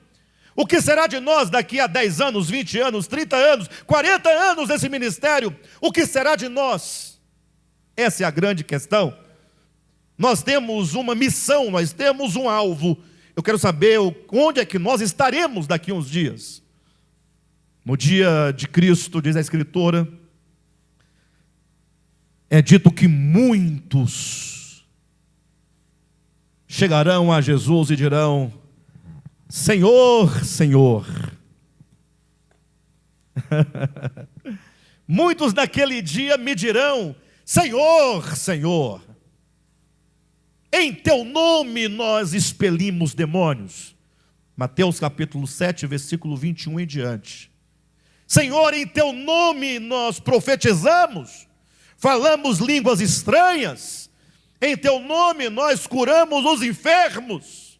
O que será de nós daqui a 10 anos, 20 anos, 30 anos, 40 anos desse ministério? O que será de nós? Essa é a grande questão. Nós temos uma missão, nós temos um alvo. Eu quero saber onde é que nós estaremos daqui a uns dias. No dia de Cristo, diz a Escritura, é dito que muitos chegarão a Jesus e dirão, Senhor, Senhor. Muitos naquele dia me dirão, Senhor, Senhor. Em teu nome nós expelimos demônios. Mateus capítulo 7, versículo 21 em diante. Senhor, em teu nome nós profetizamos, falamos línguas estranhas, em teu nome nós curamos os enfermos.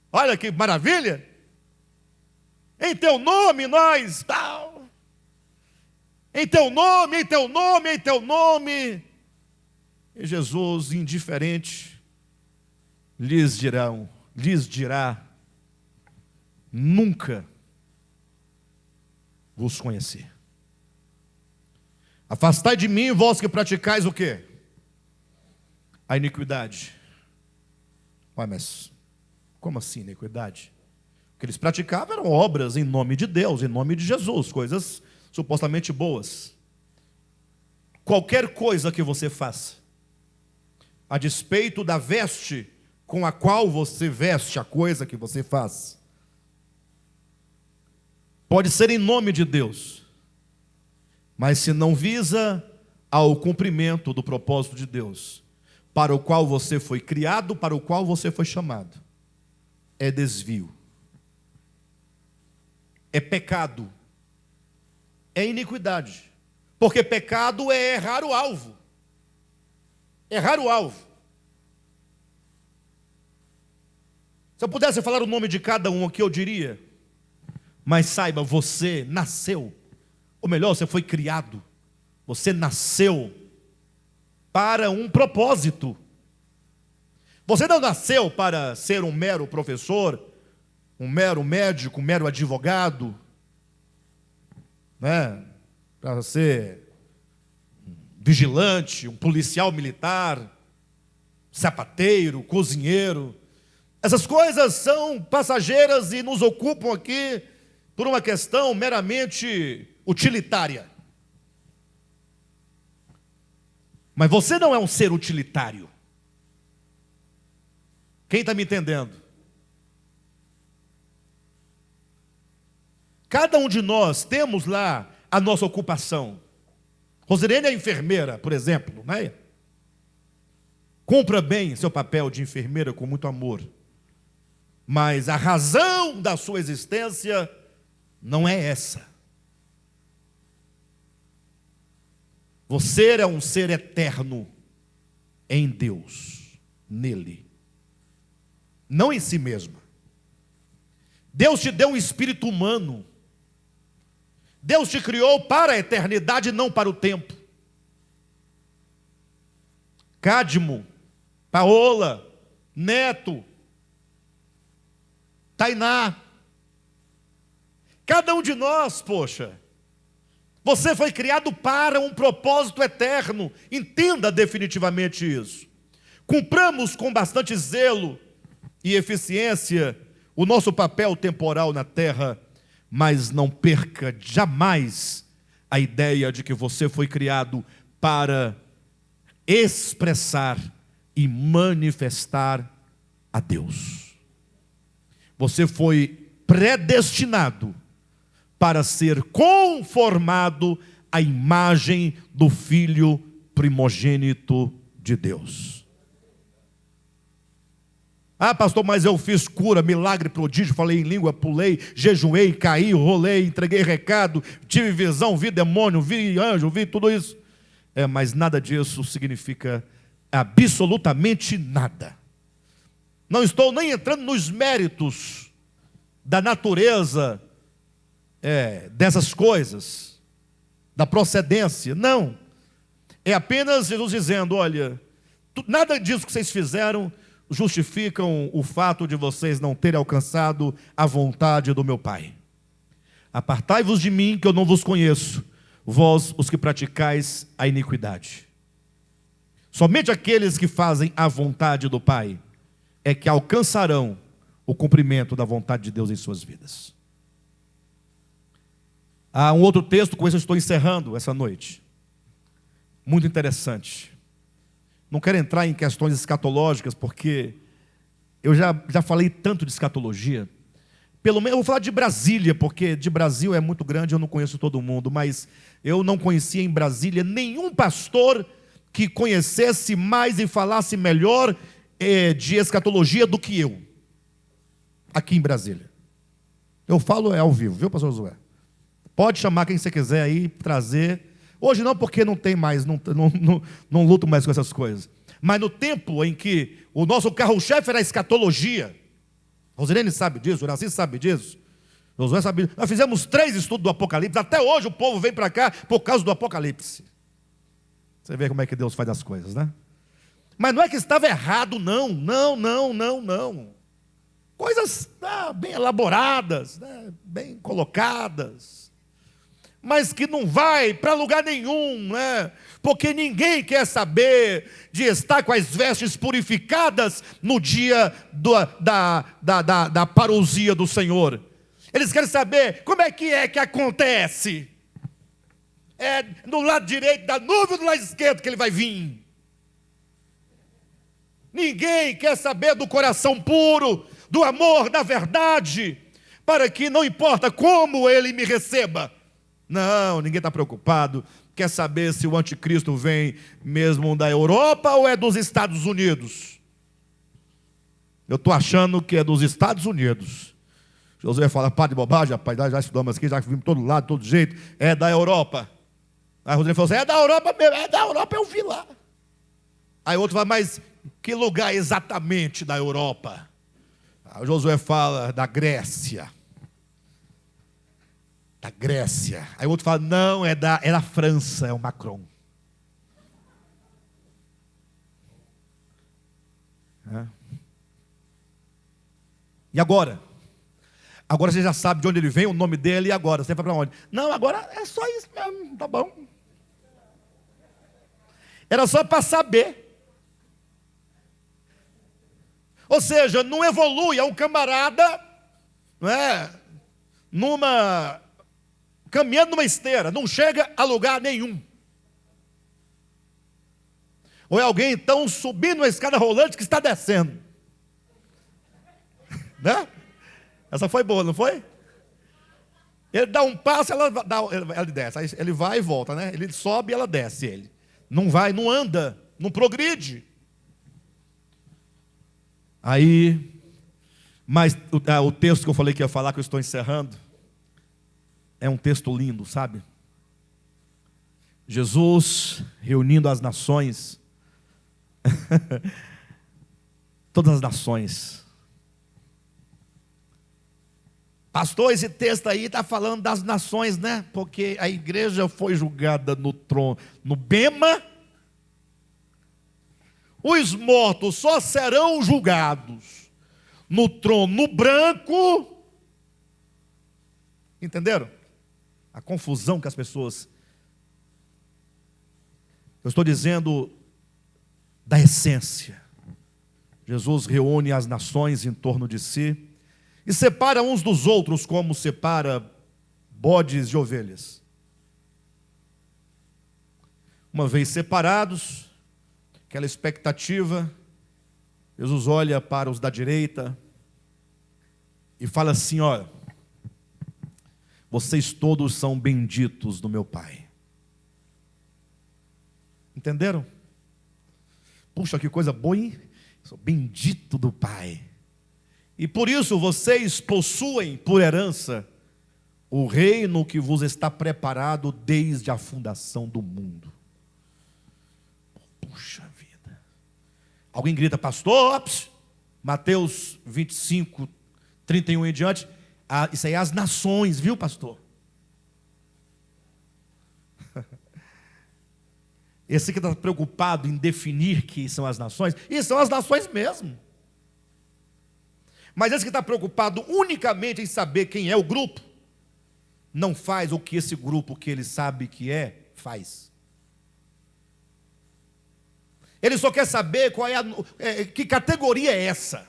Olha que maravilha! Em teu nome nós... Em teu nome, em teu nome, em teu nome. E Jesus, indiferente, lhes dirá, nunca vos conheci. Afastai de mim, vós que praticais o quê? A iniquidade. Ué, mas como assim iniquidade? O que eles praticavam eram obras em nome de Deus, em nome de Jesus, coisas supostamente boas. Qualquer coisa que você faça, a despeito da veste com a qual você veste a coisa que você faz, pode ser em nome de Deus, mas se não visa ao cumprimento do propósito de Deus, para o qual você foi criado, para o qual você foi chamado, é desvio, é pecado, é iniquidade. Porque pecado é errar o alvo. Errar o alvo. Se eu pudesse falar o nome de cada um aqui, eu diria: mas saiba, você nasceu, ou melhor, você foi criado, você nasceu para um propósito. Você não nasceu para ser um mero professor, um mero médico, um mero advogado, né? Para ser um vigilante, um policial militar, sapateiro, cozinheiro. Essas coisas são passageiras e nos ocupam aqui por uma questão meramente utilitária. Mas você não é um ser utilitário. Quem está me entendendo? Cada um de nós temos lá a nossa ocupação. Rosirene é enfermeira, por exemplo, né? Cumpra bem seu papel de enfermeira com muito amor. Mas a razão da sua existência não é essa. Você é um ser eterno em Deus, nele, não em si mesmo. Deus te deu um espírito humano. Deus te criou para a eternidade, não para o tempo. Cadmo, Paola, Neto, Tainá, cada um de nós, poxa, você foi criado para um propósito eterno. Entenda definitivamente isso. Cumpramos com bastante zelo e eficiência o nosso papel temporal na terra, mas não perca jamais a ideia de que você foi criado para expressar e manifestar a Deus. Você foi predestinado para ser conformado à imagem do Filho primogênito de Deus. Ah, pastor, mas eu fiz cura, milagre, prodígio, falei em língua, pulei, jejuei, caí, rolei, entreguei recado, tive visão, vi demônio, vi anjo, vi tudo isso. Mas nada disso significa absolutamente nada. Não estou nem entrando nos méritos da natureza dessas coisas, da procedência, não. É apenas Jesus dizendo: olha, nada disso que vocês fizeram justificam o fato de vocês não terem alcançado a vontade do meu Pai. Apartai-vos de mim, que eu não vos conheço, vós os que praticais a iniquidade. Somente aqueles que fazem a vontade do Pai é que alcançarão o cumprimento da vontade de Deus em suas vidas. Há um outro texto, com esse eu estou encerrando essa noite, muito interessante. Não quero entrar em questões escatológicas, porque eu já falei tanto de escatologia. Pelo menos eu vou falar de Brasília, porque de Brasil é muito grande, eu não conheço todo mundo, mas eu não conhecia em Brasília nenhum pastor que conhecesse mais e falasse melhor de escatologia do que eu, aqui em Brasília. Eu falo ao vivo, viu, pastor Josué? Pode chamar quem você quiser aí, trazer. Hoje não, porque não tem mais, não luto mais com essas coisas. Mas no tempo em que o nosso carro-chefe era a escatologia, Rosilene sabe disso, o Narciso sabe disso, Josué sabe disso. Nós fizemos 3 estudos do Apocalipse, até hoje o povo vem para cá por causa do Apocalipse. Você vê como é que Deus faz as coisas, né? Mas não é que estava errado, não. Coisas bem elaboradas, né, bem colocadas, mas que não vai para lugar nenhum, né? Porque ninguém quer saber de estar com as vestes purificadas no dia da parousia do Senhor. Eles querem saber como é que acontece. É no lado direito da nuvem ou do lado esquerdo que ele vai vir. Ninguém quer saber do coração puro, do amor, da verdade, para que não importa como ele me receba. Não, ninguém está preocupado. Quer saber se o anticristo vem mesmo da Europa ou é dos Estados Unidos? Eu estou achando que é dos Estados Unidos. Josué fala, pá de bobagem, rapaz, já estudamos aqui, já vimos todo lado, todo jeito, é da Europa. Aí Josué falou assim, é da Europa mesmo, é da Europa, eu vi lá. Aí outro fala, mas que lugar exatamente da Europa? Aí Josué fala da Grécia. Da Grécia. Aí o outro fala, não, é da França, é o Macron. E agora? Agora você já sabe de onde ele vem, o nome dele, e agora? Você vai para onde? Não, agora é só isso mesmo, tá bom. Era só para saber. Ou seja, não evolui, é um camarada, não é? Caminhando numa esteira, não chega a lugar nenhum. Ou é alguém então subindo uma escada rolante que está descendo. Né? Essa foi boa, não foi? Ele dá um passo, ela desce. Aí ele vai e volta, né? Ele sobe e ela desce. Ele não vai, não anda, não progride. Aí, mas o texto que eu falei que ia falar, que eu estou encerrando, é um texto lindo, sabe? Jesus reunindo as nações, todas as nações. Pastor, esse texto aí está falando das nações, né? Porque a igreja foi julgada no trono, no bema. Os mortos só serão julgados no trono branco. Entenderam? A confusão que as pessoas... Eu estou dizendo da essência. Jesus reúne as nações em torno de si e separa uns dos outros como separa bodes de ovelhas. Uma vez separados, aquela expectativa, Jesus olha para os da direita e fala assim, olha, vocês todos são benditos do meu Pai. Entenderam? Puxa, que coisa boa, hein? Sou bendito do Pai. E por isso vocês possuem por herança o reino que vos está preparado desde a fundação do mundo. Puxa vida. Alguém grita, pastor, ops, Mateus 25, 31 em diante. Isso aí é as nações, viu, pastor? Esse que está preocupado em definir que são as nações, e são as nações mesmo. Mas esse que está preocupado unicamente em saber quem é o grupo, não faz o que esse grupo que ele sabe que faz. Ele só quer saber qual que categoria é essa,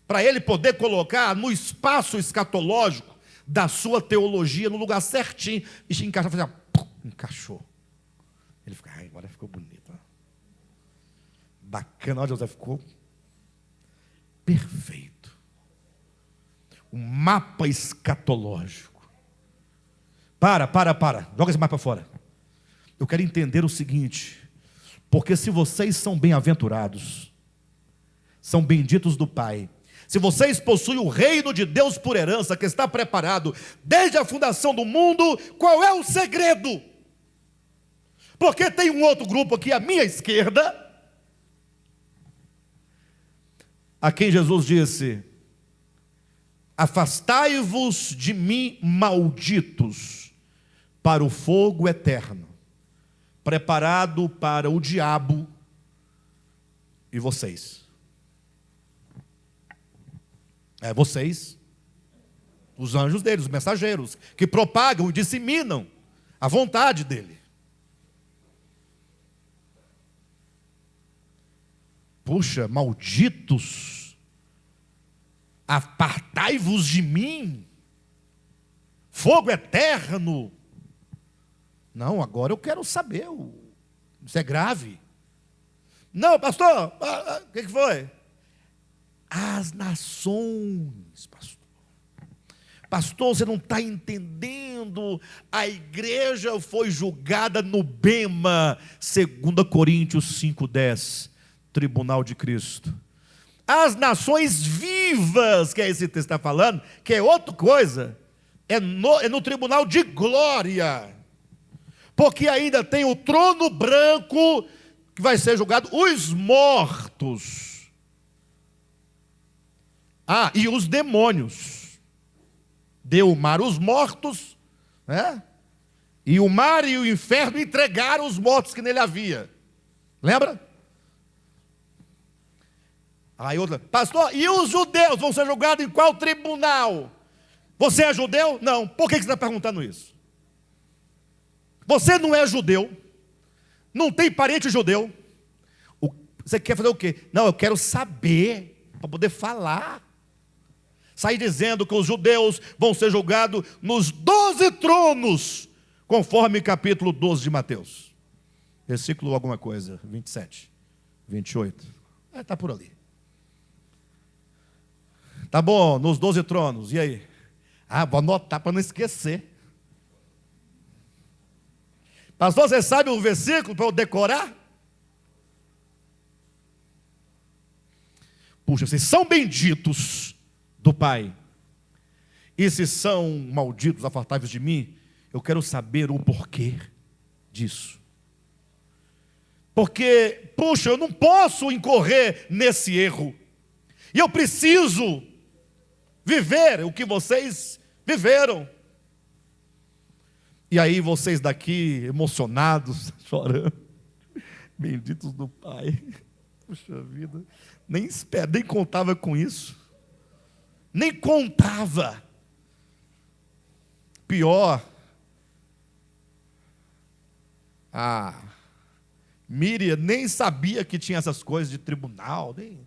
para ele poder colocar no espaço escatológico da sua teologia, no lugar certinho, e se encaixar, fazer, encaixou. Ele fica, agora ficou bonito. Bacana, olha, José, ficou perfeito. O mapa escatológico. Para. Joga esse mapa fora. Eu quero entender o seguinte, porque se vocês são bem-aventurados, são benditos do Pai. Se vocês possuem o reino de Deus por herança, que está preparado desde a fundação do mundo, qual é o segredo? Porque tem um outro grupo aqui à minha esquerda, a quem Jesus disse: afastai-vos de mim, malditos, para o fogo eterno, preparado para o diabo e vocês. Vocês, os anjos dele, os mensageiros, que propagam e disseminam a vontade dele. Puxa, malditos, apartai-vos de mim, fogo eterno. Não, agora eu quero saber, isso é grave. Não, pastor, o que foi? As nações, pastor. Pastor, você não está entendendo, a igreja foi julgada no Bema, 2 Coríntios 5,10, tribunal de Cristo. As nações vivas, que é esse texto está falando, que é outra coisa, é no tribunal de glória, porque ainda tem o trono branco, que vai ser julgado os mortos. E os demônios. Deu o mar os mortos, né? E o mar e o inferno entregaram os mortos que nele havia. Lembra? Aí outra, pastor, e os judeus vão ser julgados em qual tribunal? Você é judeu? Não. Por que você está perguntando isso? Você não é judeu, não tem parente judeu. Você quer fazer o quê? Não, eu quero saber, para poder falar. Sair dizendo que os judeus vão ser julgados nos 12 tronos, conforme capítulo 12 de Mateus. Versículo alguma coisa, 27, 28. Está por ali. Tá bom, nos 12 tronos, e aí? Vou anotar para não esquecer. Pastor, você sabe o versículo para eu decorar? Puxa, vocês são benditos do Pai. E se são malditos, afastai-vos de mim, eu quero saber o porquê disso. Porque, puxa, eu não posso incorrer nesse erro. E eu preciso viver o que vocês viveram. E aí vocês daqui, emocionados, chorando, benditos do Pai. Puxa vida, nem contava com isso. Nem contava. Pior, Miriam nem sabia que tinha essas coisas de tribunal, nem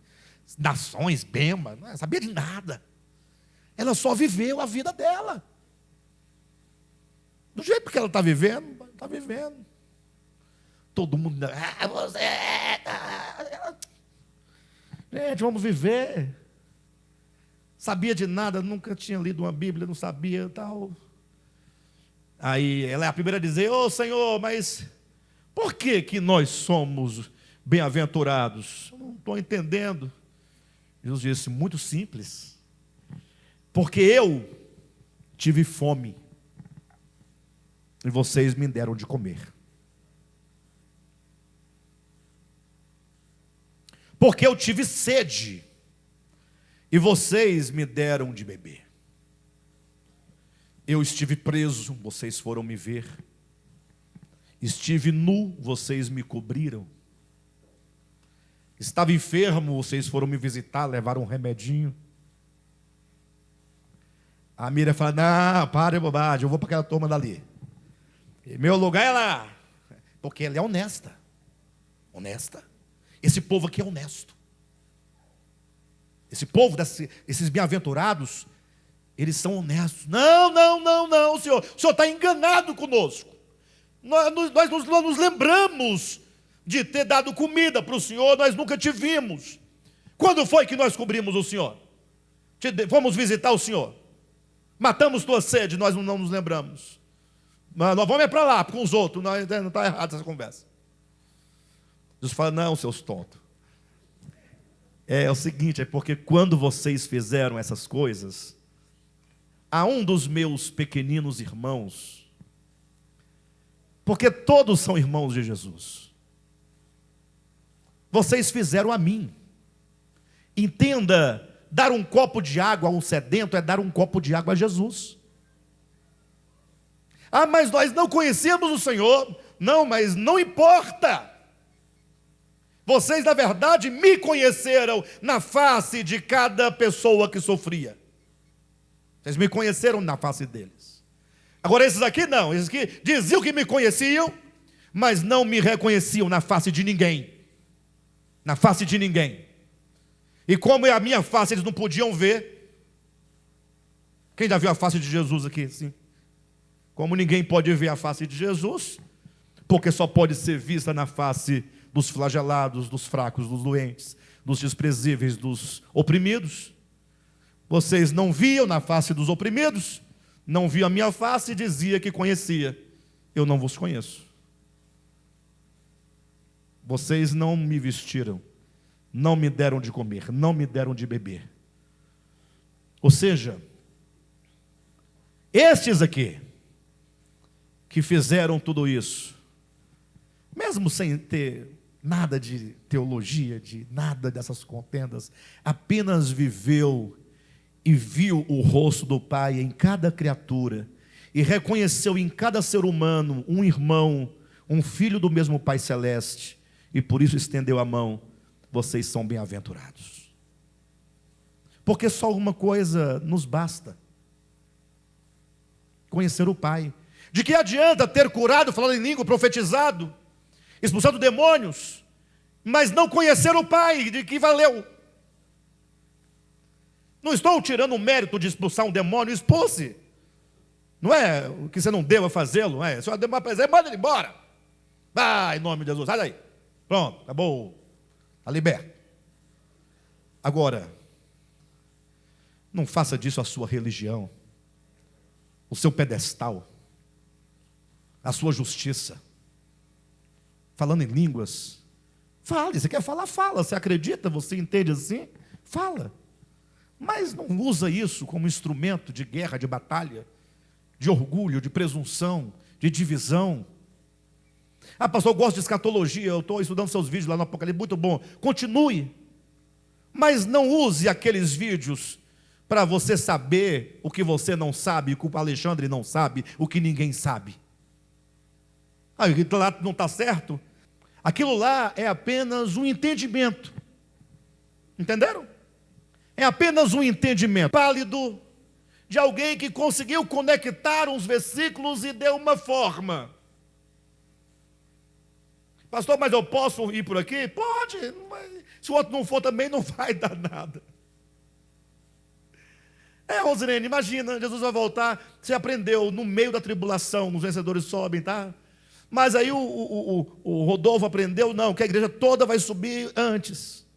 nações, Bema, não sabia de nada. Ela só viveu a vida dela. Do jeito que ela está vivendo, está vivendo. Todo mundo, você... Gente, vamos viver. Sabia de nada, nunca tinha lido uma Bíblia, não sabia tal. Aí ela é a primeira a dizer: ô Senhor, mas por que nós somos bem-aventurados? Eu não estou entendendo. Jesus disse: muito simples. Porque eu tive fome e vocês me deram de comer. Porque eu tive sede e vocês me deram de beber. Eu estive preso, vocês foram me ver. Estive nu, vocês me cobriram. Estava enfermo, vocês foram me visitar, levaram um remedinho. A Miriam fala: não, para de bobagem, eu vou para aquela turma dali. E meu lugar é lá. Porque ela é honesta. Honesta. Esse povo aqui é honesto. Esse povo, esses bem-aventurados, eles são honestos. Não, Senhor. O Senhor está enganado conosco. Nós nos lembramos de ter dado comida para o Senhor, nós nunca te vimos. Quando foi que nós cobrimos o Senhor? Fomos visitar o Senhor. Matamos tua sede, nós não nos lembramos. Mas nós vamos para lá, com os outros. Não está errado essa conversa. Jesus fala: não, seus tontos. É o seguinte, é porque quando vocês fizeram essas coisas, a um dos meus pequeninos irmãos, porque todos são irmãos de Jesus, vocês fizeram a mim. Entenda, dar um copo de água a um sedento é dar um copo de água a Jesus. Ah, mas nós não conhecemos o Senhor. Não, mas não importa. Vocês, na verdade, me conheceram na face de cada pessoa que sofria. Vocês me conheceram na face deles. Agora, esses aqui não. Esses aqui diziam que me conheciam, mas não me reconheciam na face de ninguém. Na face de ninguém. E como é a minha face, eles não podiam ver. Quem já viu a face de Jesus aqui? Sim. Como ninguém pode ver a face de Jesus, porque só pode ser vista na face dos flagelados, dos fracos, dos doentes, dos desprezíveis, dos oprimidos. Vocês não viam na face dos oprimidos, não viam a minha face e dizia que conhecia. Eu não vos conheço. Vocês não me vestiram, não me deram de comer, não me deram de beber. Ou seja, estes aqui, que fizeram tudo isso, mesmo sem ter nada de teologia, de nada dessas contendas, apenas viveu e viu o rosto do Pai em cada criatura, e reconheceu em cada ser humano um irmão, um filho do mesmo Pai Celeste, e por isso estendeu a mão. Vocês são bem-aventurados, porque só uma coisa nos basta: conhecer o Pai. De que adianta ter curado, falando em língua, profetizado, expulsado demônios, mas não conhecer o Pai? De que valeu? Não estou tirando o mérito de expulsar um demônio, expulse. Não é o que você não deva fazê-lo, é? Se o demônio aparecer, manda ele embora. Vai, em nome de Jesus, sai daí. Pronto, acabou. Está liberto. Agora, não faça disso a sua religião, o seu pedestal, a sua justiça. Falando em línguas, fale. Você quer falar? Fala. Você acredita? Você entende assim? Fala. Mas não usa isso como instrumento de guerra, de batalha, de orgulho, de presunção, de divisão. Ah, pastor, eu gosto de escatologia, eu estou estudando seus vídeos lá no Apocalipse, muito bom. Continue. Mas não use aqueles vídeos para você saber o que você não sabe, o que o Alexandre não sabe, o que ninguém sabe. Ah, aquilo lá não está certo? Aquilo lá é apenas um entendimento. Entenderam? É apenas um entendimento pálido de alguém que conseguiu conectar uns versículos e deu uma forma. Pastor, mas eu posso ir por aqui? Pode. Se o outro não for também, não vai dar nada. Rosilene, imagina, Jesus vai voltar. Você aprendeu no meio da tribulação, os vencedores sobem, tá? Mas aí o Rodolfo aprendeu, não, que a igreja toda vai subir antes.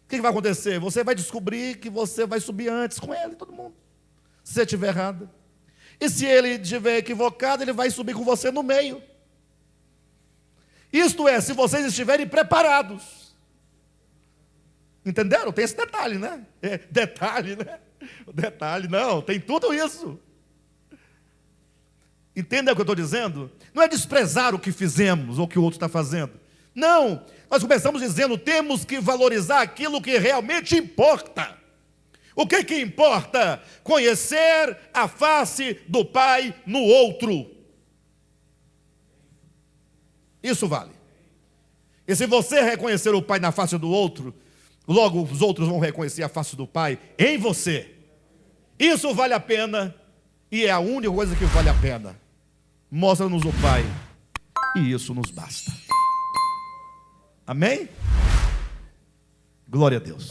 O que vai acontecer? Você vai descobrir que você vai subir antes com ele, todo mundo. Se você estiver errado. E se ele estiver equivocado, ele vai subir com você no meio. Isto é, se vocês estiverem preparados. Entenderam? Tem esse detalhe, né? Detalhe, né? Detalhe, não, tem tudo isso. Entendem o que eu estou dizendo? Não é desprezar o que fizemos ou o que o outro está fazendo. Não, nós começamos dizendo, temos que valorizar aquilo que realmente importa. O que importa? Conhecer a face do Pai no outro. Isso vale. E se você reconhecer o Pai na face do outro, logo os outros vão reconhecer a face do Pai em você. Isso vale a pena, e é a única coisa que vale a pena. Mostra-nos o Pai, e isso nos basta. Amém? Glória a Deus.